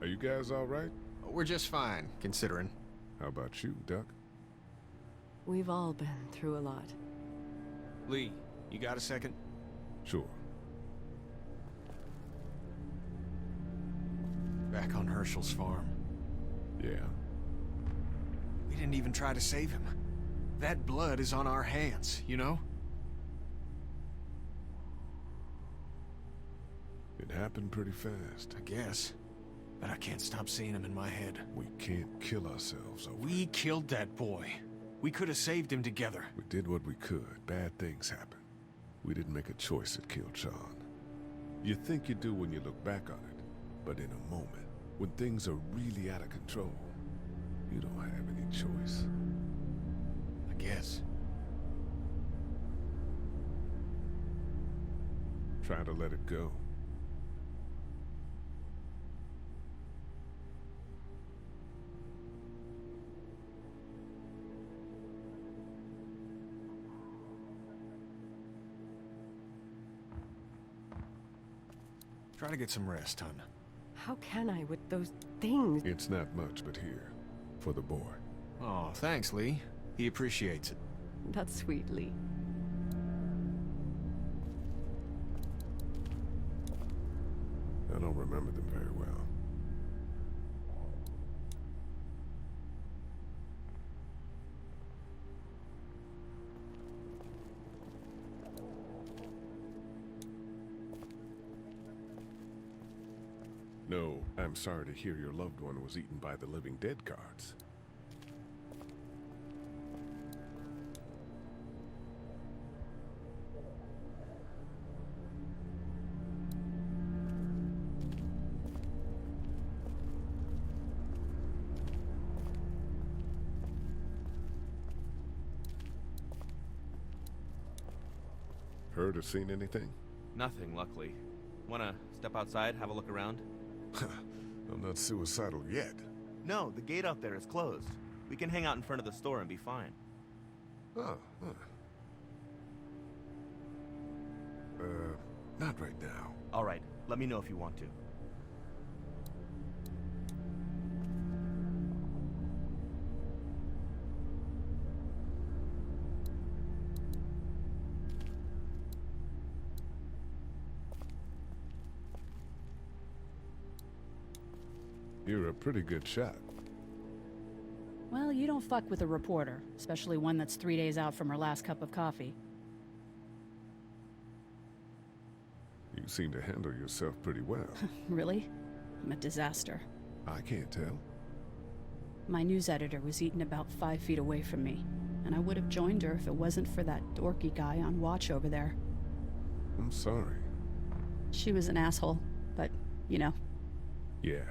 Are you guys all right? We're just fine, considering. How about you, Duck? We've all been through a lot. Lee, you got a second? Sure. Back on Herschel's farm. Yeah. We didn't even try to save him. That blood is on our hands, you know? It happened pretty fast. I guess. But I can't stop seeing him in my head. We can't kill ourselves over We killed that boy. We could have saved him together. We did what we could. Bad things happen. We didn't make a choice that killed Sean. You think you do when you look back on it, but in a moment, when things are really out of control, you don't have any choice. I guess. Try to let it go. Try to get some rest, hon. How can I with those things? It's not much, but here, for the boy. Oh, thanks, Lee. He appreciates it. That's sweet, Lee. I don't remember them very well. No, I'm sorry to hear your loved one was eaten by the living dead cards. Heard or seen anything? Nothing, luckily. Wanna step outside, have a look around? I'm not suicidal yet. No, the gate out there is closed. We can hang out in front of the store and be fine. Oh, not right now. All right, let me know if you want to. You're a pretty good shot. Well, you don't fuck with a reporter, especially one that's 3 days out from her last cup of coffee. You seem to handle yourself pretty well. Really? I'm a disaster. I can't tell. My news editor was eaten about 5 feet away from me, and I would have joined her if it wasn't for that dorky guy on watch over there. I'm sorry. She was an asshole, but, you know. Yeah.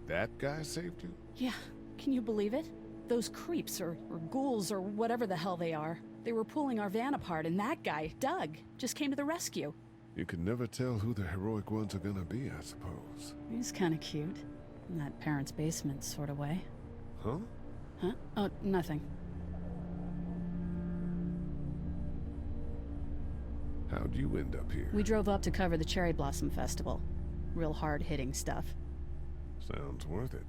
That guy saved you? Yeah, can you believe it? Those creeps, or ghouls, or whatever the hell they are. They were pulling our van apart, and that guy, Doug, just came to the rescue. You can never tell who the heroic ones are gonna be, I suppose. He's kinda cute. In that parents' basement sort of way. Huh? Huh? Oh, nothing. How'd you end up here? We drove up to cover the Cherry Blossom Festival. Real hard-hitting stuff. Sounds worth it.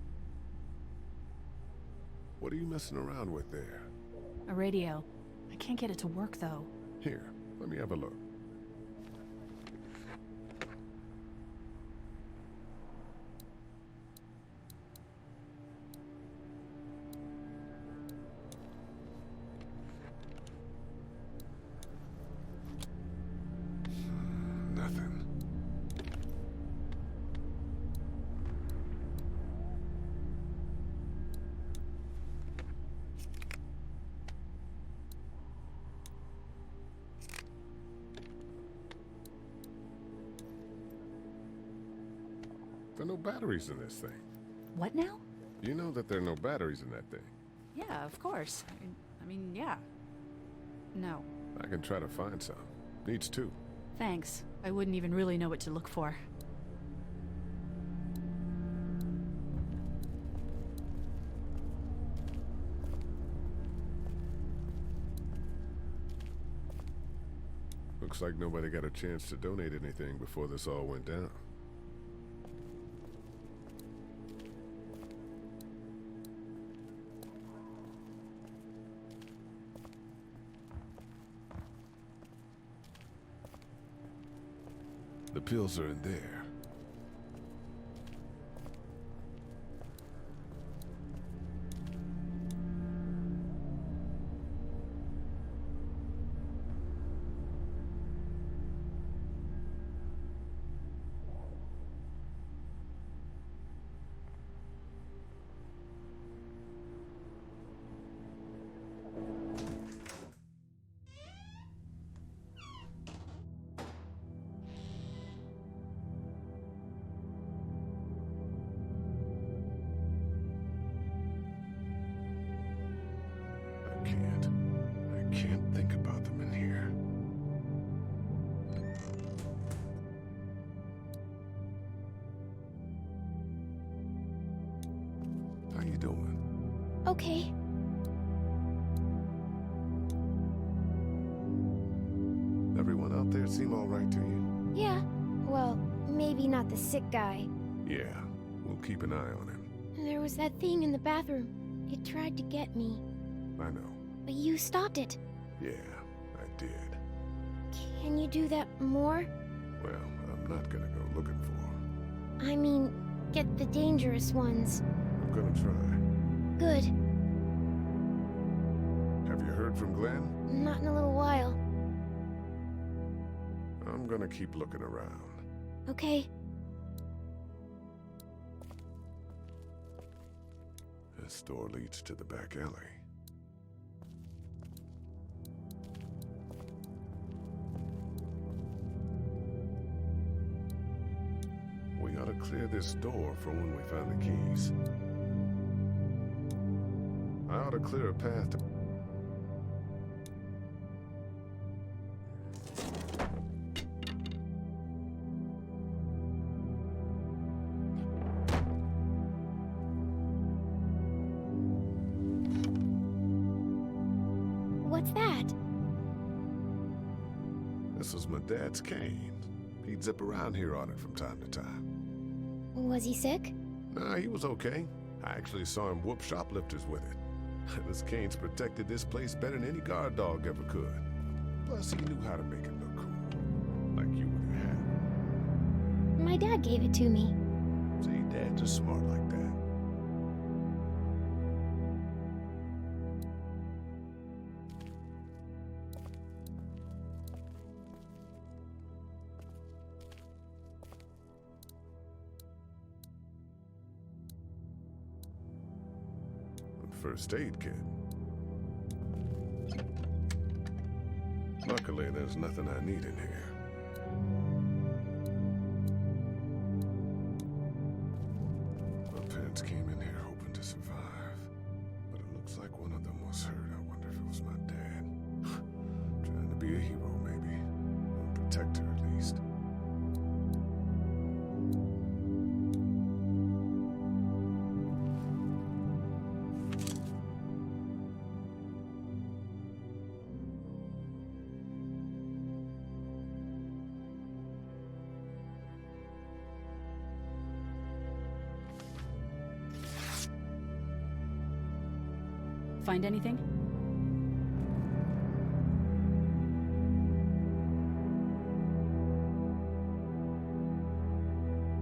What are you messing around with there? A radio. I can't get it to work, though. Here, let me have a look. Nothing. There are no batteries in this thing. What now? You know that there are no batteries in that thing. Yeah, of course. I mean, yeah. No. I can try to find some. Needs two. Thanks. I wouldn't even really know what to look for. Looks like nobody got a chance to donate anything before this all went down. The pills are in there. I can't think about them in here. How you doing? Okay. Everyone out there seem all right to you? Yeah. Well, maybe not the sick guy. Yeah, we'll keep an eye on him. There was that thing in the bathroom. It tried to get me. I know. But you stopped it. Yeah, I did. Can you do that more? Well, I'm not gonna go looking for him. I mean, get the dangerous ones. I'm gonna try. Good. Have you heard from Glenn? Not in a little while. I'm gonna keep looking around. Okay. This door leads to the back alley. We ought to clear this door for when we find the keys. I ought to clear a path to... What's that? This was my dad's cane. He'd zip around here on it from time to time. Was he sick? Nah, he was okay. I actually saw him whoop shoplifters with it. This cane's protected this place better than any guard dog ever could. Plus, he knew how to make it look cool. Like you would have had. My dad gave it to me. See, dads are smart like that. First aid kit. Luckily, there's nothing I need in here. My parents came in here hoping to survive, but it looks like one of them was hurt. I wonder if it was my dad. Trying to be a hero, maybe. Or a protector, at least. Find anything?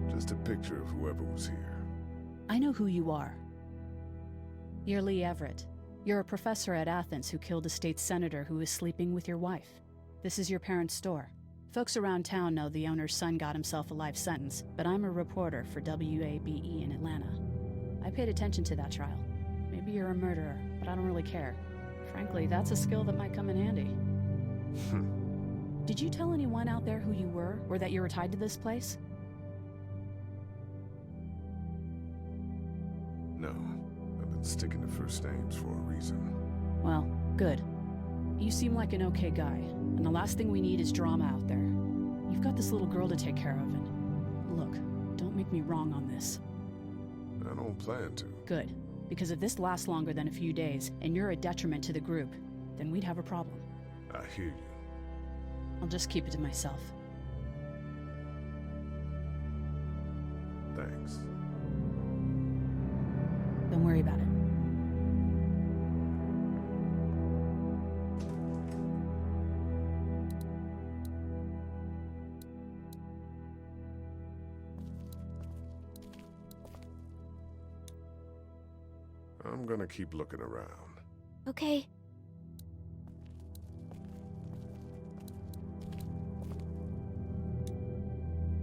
Just a picture of whoever was here. I know who you are. You're Lee Everett. You're a professor at Athens who killed a state senator who was sleeping with your wife. This is your parents' store. Folks around town know the owner's son got himself a life sentence, but I'm a reporter for WABE in Atlanta. I paid attention to that trial. Maybe you're a murderer, but I don't really care. Frankly, that's a skill that might come in handy. Did you tell anyone out there who you were, or that you were tied to this place? No, I've been sticking to first names for a reason. Well, good. You seem like an okay guy, and the last thing we need is drama out there. You've got this little girl to take care of, and look, don't make me wrong on this. I don't plan to. Good, because if this lasts longer than a few days, and you're a detriment to the group, then we'd have a problem. I hear you. I'll just keep it to myself. Thanks. Don't worry about it. I'm gonna keep looking around. Okay.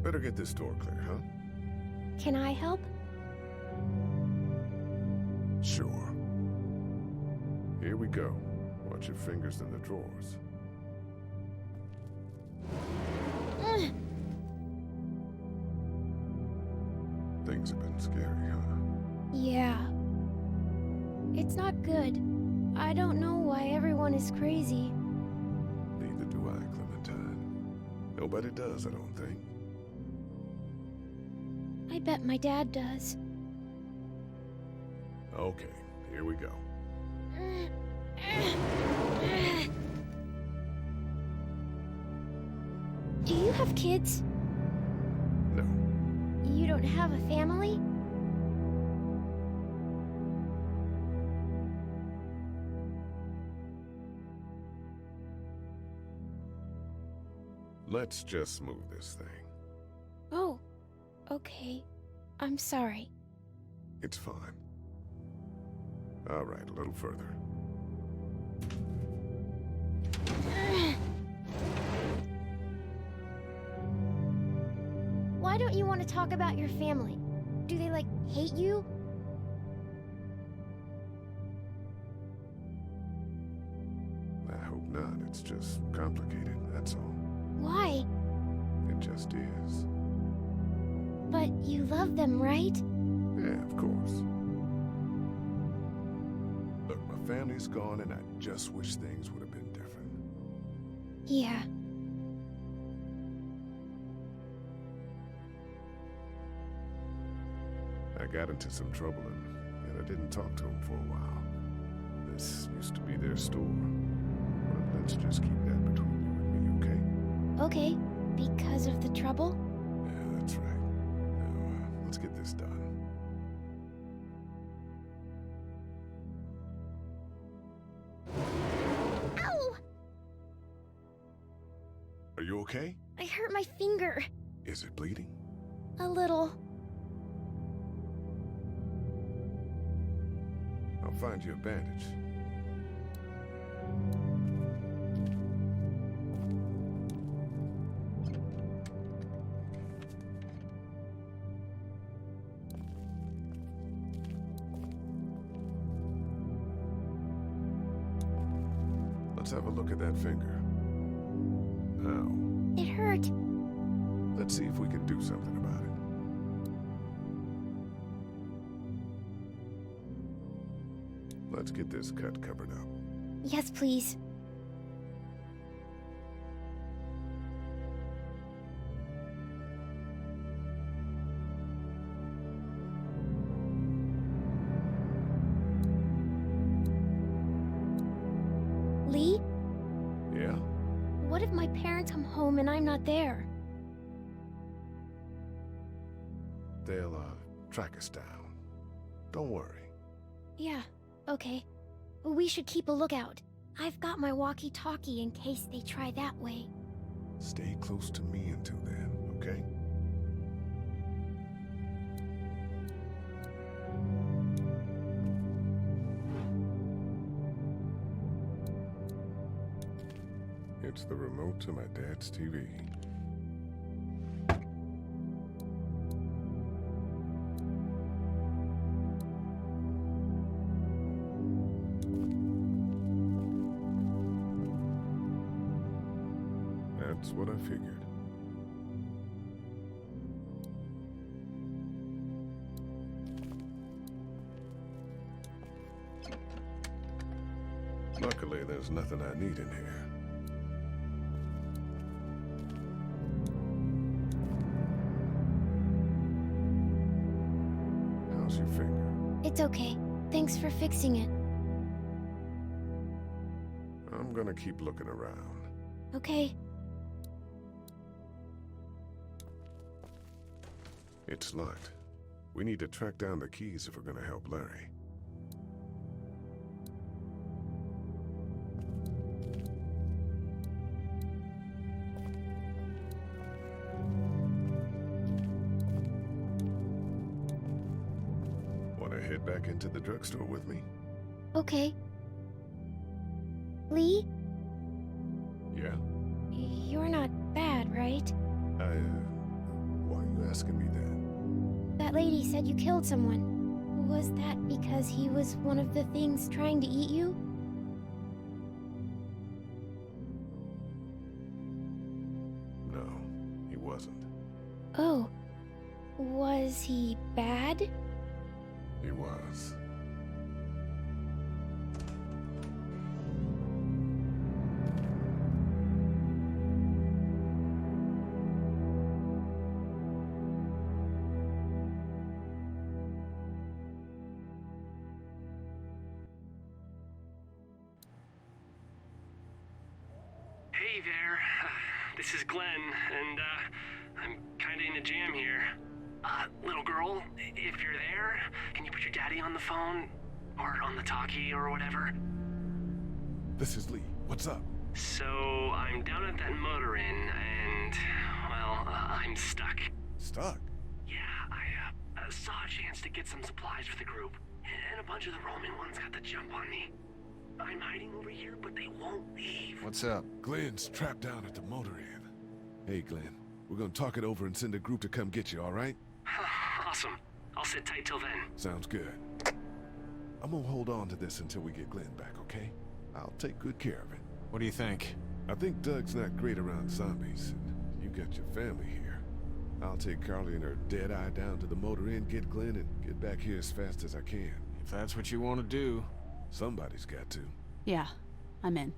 Better get this door clear, huh? Can I help? Sure. Here we go. Watch your fingers in the drawers. Things have been scary, huh? Yeah. It's not good. I don't know why everyone is crazy. Neither do I, Clementine. Nobody does, I don't think. I bet my dad does. Okay, here we go. Do you have kids? No. You don't have a family? Let's just move this thing. Oh, okay. I'm sorry. It's fine. All right, a little further. Why don't you want to talk about your family? Do they, like, hate you? I hope not. It's just complicated, that's all. Why? It just is. But you love them, right? Yeah, of course. Look, my family's gone and I just wish things would have been different. Yeah. I got into some trouble and I didn't talk to them for a while. This used to be their store. But let's just keep that between you and me, okay? Okay. Because of the trouble? Yeah, that's right. Now, let's get this done. Ow! Are you okay? I hurt my finger. Is it bleeding? A little. I'll find you a bandage. Let's have a look at that finger. Ow. It hurt. Let's see if we can do something about it. Let's get this cut covered up. Yes, please. Lee? Yeah? What if my parents come home and I'm not there? They'll, track us down. Don't worry. Yeah, okay. We should keep a lookout. I've got my walkie-talkie in case they try that way. Stay close to me until then, okay? It's the remote to my dad's TV. That's what I figured. Luckily, there's nothing I need in here. How's your finger? It's okay. Thanks for fixing it. I'm gonna keep looking around. Okay. It's locked. We need to track down the keys if we're gonna help Larry. Wanna head back into the drugstore with me? Okay. Lee? Yeah? You're not bad, right? Why are you asking me that? That lady said you killed someone. Was that because he was one of the things trying to eat you? No, he wasn't. Oh. Was he bad? He was. Hey there, this is Glenn, and I'm kinda in a jam here. Little girl, if you're there, can you put your daddy on the phone? Or on the talkie or whatever? This is Lee. What's up? So, I'm down at that motor inn, and, well, I'm stuck. Stuck? Yeah, I saw a chance to get some supplies for the group, and a bunch of the Roman ones got the jump on me. I'm hiding over here, but they won't leave. What's up? Glenn's trapped down at the motor inn. Hey, Glenn. We're gonna talk it over and send a group to come get you, all right? Awesome. I'll sit tight till then. Sounds good. I'm gonna hold on to this until we get Glenn back, okay? I'll take good care of it. What do you think? I think Doug's not great around zombies. You got your family here. I'll take Carly and her dead eye down to the motor inn, get Glenn, and get back here as fast as I can. If that's what you want to do. Somebody's got to. Yeah, I'm in.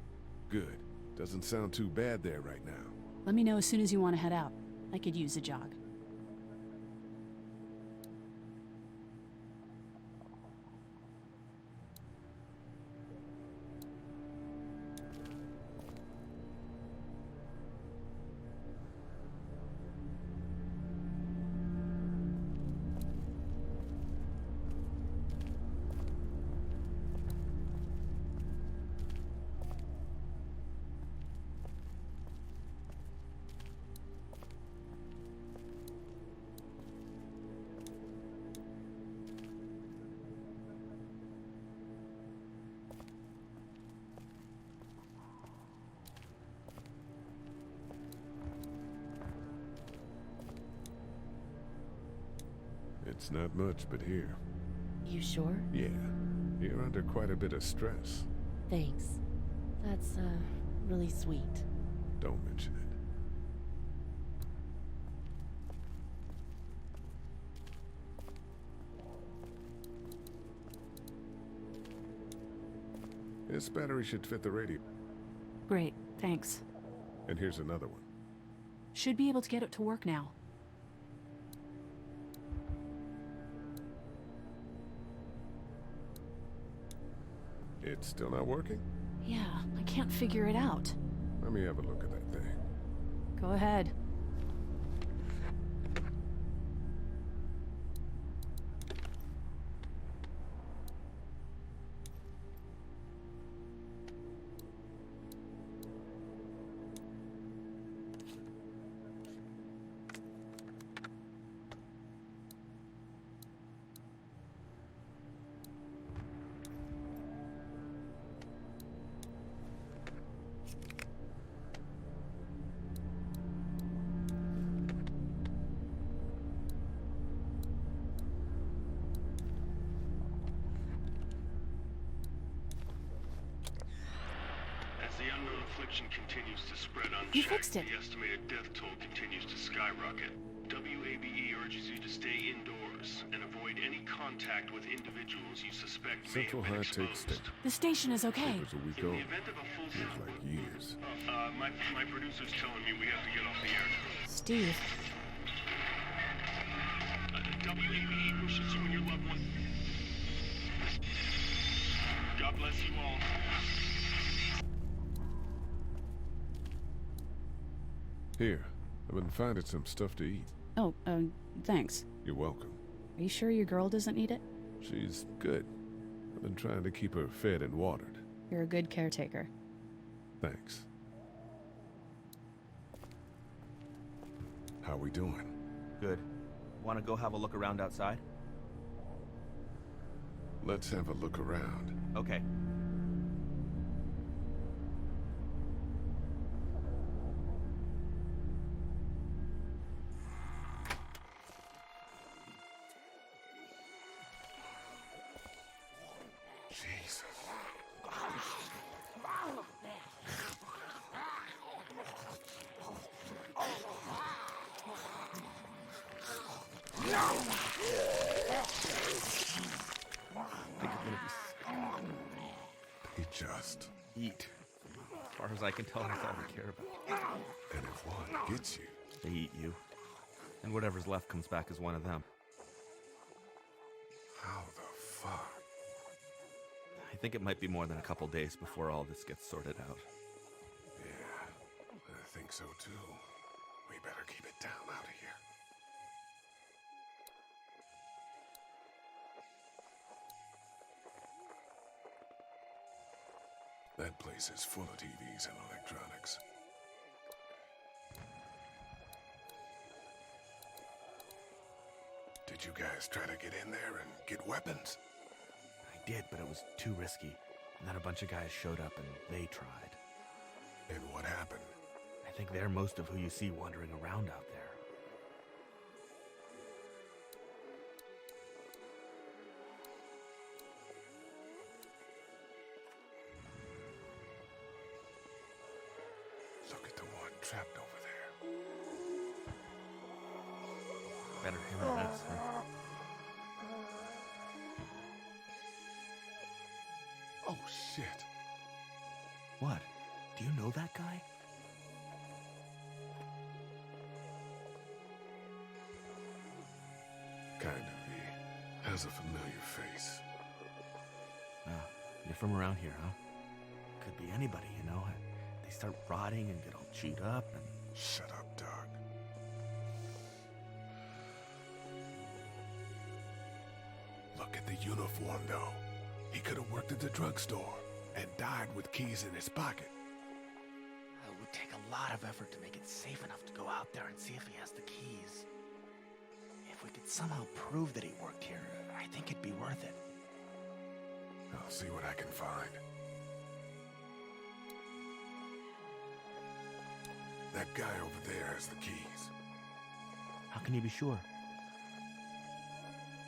Good. Doesn't sound too bad there right now. Let me know as soon as you want to head out. I could use a jog. It's not much, but here. You sure? Yeah. You're under quite a bit of stress. Thanks. That's, really sweet. Don't mention it. This battery should fit the radio. Great, thanks. And here's another one. Should be able to get it to work now. It's still not working? Yeah, I can't figure it out. Let me have a look at that thing. Go ahead. Continues to spread unchecked. You fixed it. The estimated death toll continues to skyrocket. WABE urges you to stay indoors and avoid any contact with individuals you suspect Central may have been High takes exposed. state. The station is okay. It was a week In old. the event of a full Feels like years. my producer's telling me we have to get off the air now. Steve. WABE wishes you and your loved one. God bless you all. Here, I've been finding some stuff to eat. Oh, thanks. You're welcome. Are you sure your girl doesn't need it? She's good. I've been trying to keep her fed and watered. You're a good caretaker. Thanks. How we doing? Good. Want to go have a look around outside? Let's have a look around. Okay. Jesus. They just eat. As far as I can tell, that's all they care about. And if one gets you, they eat you. And whatever's left comes back as one of them. How the fuck? I think it might be more than a couple days before all this gets sorted out. Yeah, I think so too. We better keep it down out of here. That place is full of TVs and electronics. Did you guys try to get in there and get weapons? I did, but it was too risky. And then a bunch of guys showed up and they tried. And what happened? I think they're most of who you see wandering around out there. Look at the one trapped over there. Better him or us, huh? Oh, shit. What? Do you know that guy? Kind of. He has a familiar face. You're from around here, huh? Could be anybody, you know? They start rotting and get all chewed up and... Shut up, Doug. Look at the uniform, though. He could have worked at the drugstore and died with keys in his pocket. It would take a lot of effort to make it safe enough to go out there and see if he has the keys. If we could somehow prove that he worked here, I think it'd be worth it. I'll see what I can find. That guy over there has the keys. How can you be sure?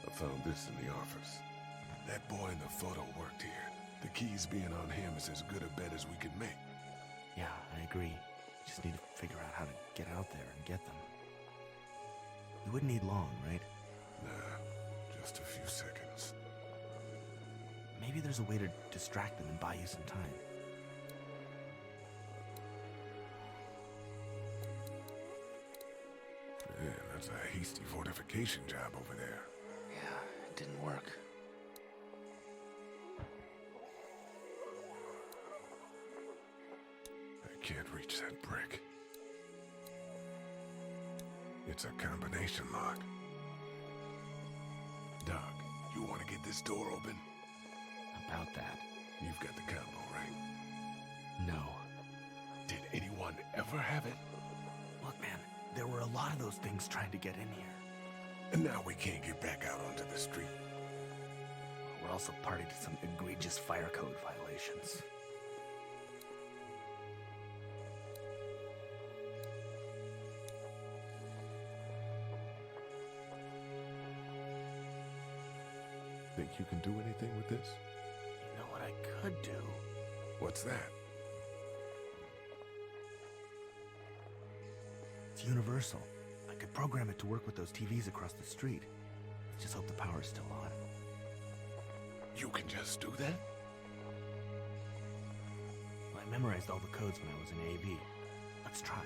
I found this in the office. That boy in the photo worked here. The keys being on him is as good a bet as we can make. Yeah, I agree. Just need to figure out how to get out there and get them. You wouldn't need long, right? Nah, just a few seconds. Maybe there's a way to distract them and buy you some time. Man, that's a hasty fortification job over there. Yeah, it didn't work. I can't reach that brick. It's a combination lock. Doug, you want to get this door open? About that. You've got the combo, right? No. Did anyone ever have it? Look, man, there were a lot of those things trying to get in here. And now we can't get back out onto the street. We're also party to some egregious fire code violations. Think you can do anything with this? You know what I could do? What's that? It's universal. I could program it to work with those TVs across the street. Let's just hope the power's still on. You can just do that? Well, I memorized all the codes when I was in AV. Let's try.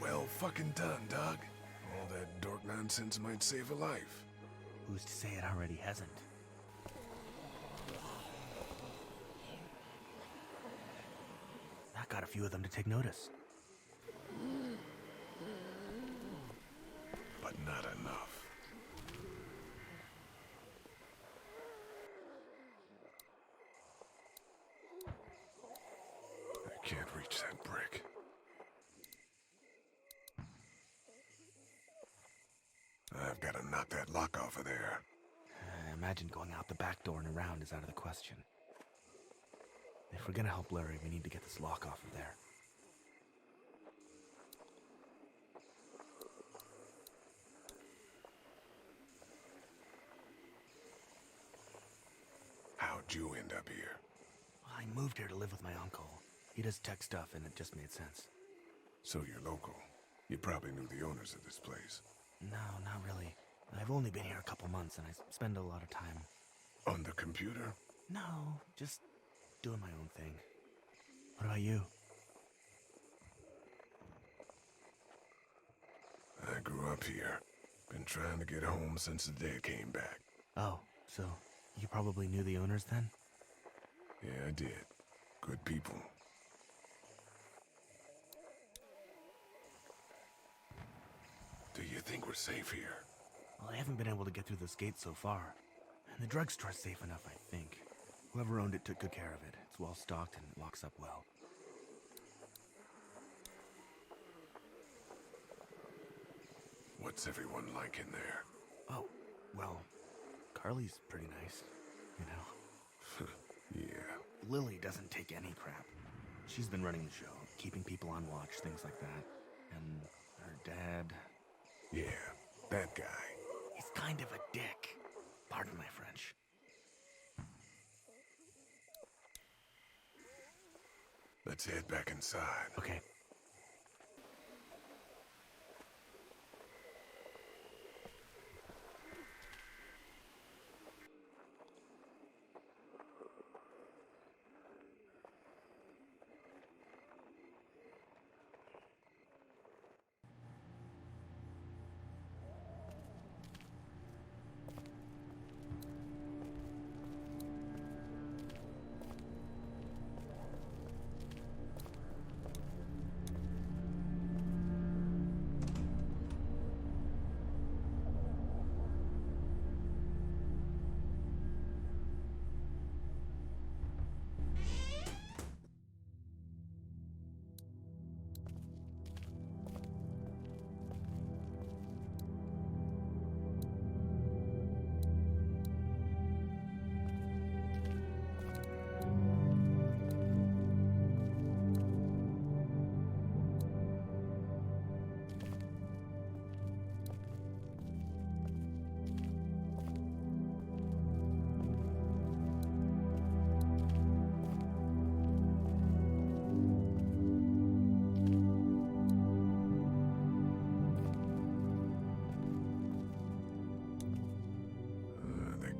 Well fucking done, Doug. All that dork nonsense might save a life. Who's to say it already hasn't? That got a few of them to take notice. But not enough. I can't reach that brick. I've got to knock that lock off of there. I imagine going out the back door and around is out of the question. If we're gonna help Larry, we need to get this lock off of there. How'd you end up here? Well, I moved here to live with my uncle. He does tech stuff, and it just made sense. So you're local. You probably knew the owners of this place. No, not really. I've only been here a couple months, and I spend a lot of time... On the computer? No, just doing my own thing. What about you? I grew up here. Been trying to get home since the dad came back. Oh, so you probably knew the owners then? Yeah, I did. Good people. Do you think we're safe here? Well, I haven't been able to get through this gate so far. And the drugstore's safe enough, I think. Whoever owned it took good care of it. It's well stocked and it locks up well. What's everyone like in there? Oh, well, Carly's pretty nice, you know. Yeah. Lily doesn't take any crap. She's been running the show, keeping people on watch, things like that. And her dad... Yeah, that guy. He's kind of a dick. Pardon my French. Let's head back inside. Okay.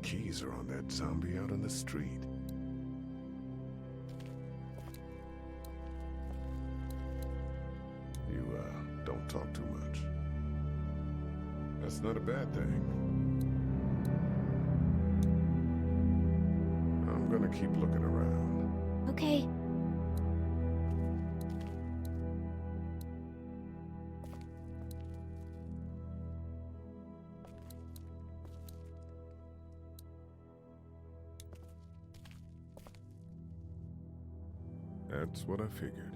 Keys are on that zombie out on the street. You, don't talk too much. That's not a bad thing. I'm gonna keep looking around. Okay. That's what I figured.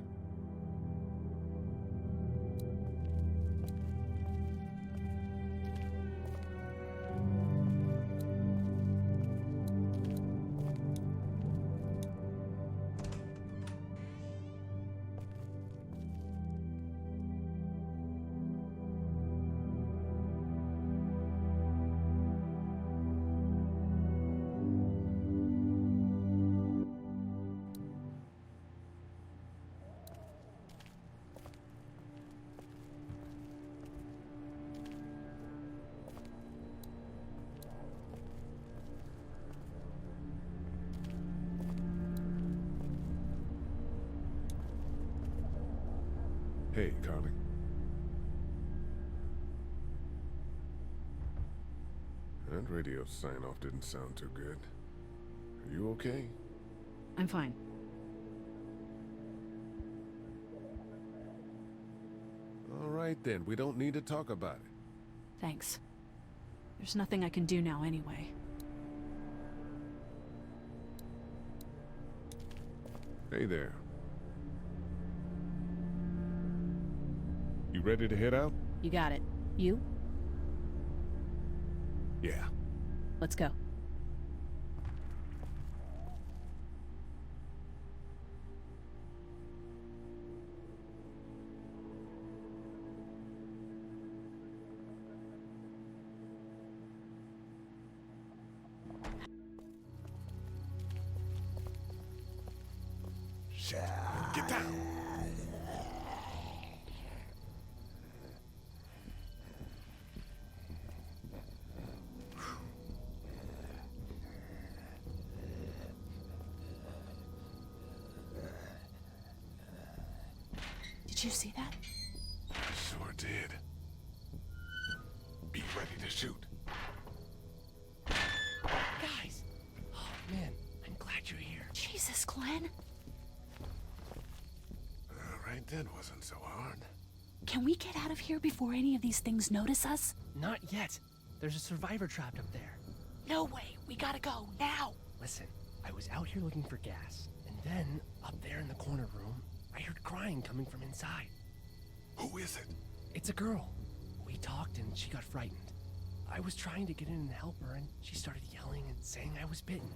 Hey, Carly. That radio sign-off didn't sound too good. Are you okay? I'm fine. right then, we don't need to talk about it. Thanks. There's nothing I can do now anyway. Hey there. You ready to head out? You got it. You? Yeah. Let's go. Get down. Did you see that? Sure did. Be ready to shoot. Guys! Oh, man, I'm glad you're here. Jesus, Glenn. Right then wasn't so hard. Can we get out of here before any of these things notice us? Not yet. There's a survivor trapped up there. No way. We gotta go, now. Listen, I was out here looking for gas, and then, up there in the corner room, I heard crying coming from inside. Who is it? It's a girl. We talked and she got frightened. I was trying to get in and help her, and she started yelling and saying I was bitten.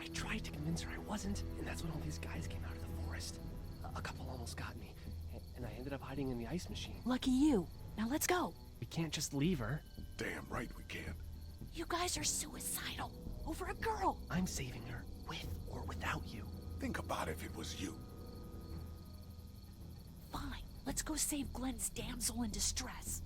I tried to convince her I wasn't, and that's when all these guys came out of the forest. A couple almost got me, and I ended up hiding in the ice machine. Lucky you. Now let's go. We can't just leave her. Damn right we can't. You guys are suicidal. Over a girl. I'm saving her, with or without you. Think about if it was you. Fine. Let's go save Glenn's damsel in distress.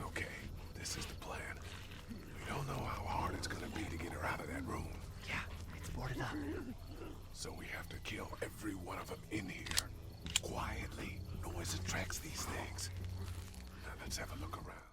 Okay, this is the plan. We don't know how hard it's gonna be to get her out of that room. Yeah, it's boarded up. So we have to kill every one of them in here. Quietly. Noise attracts these things. Now let's have a look around.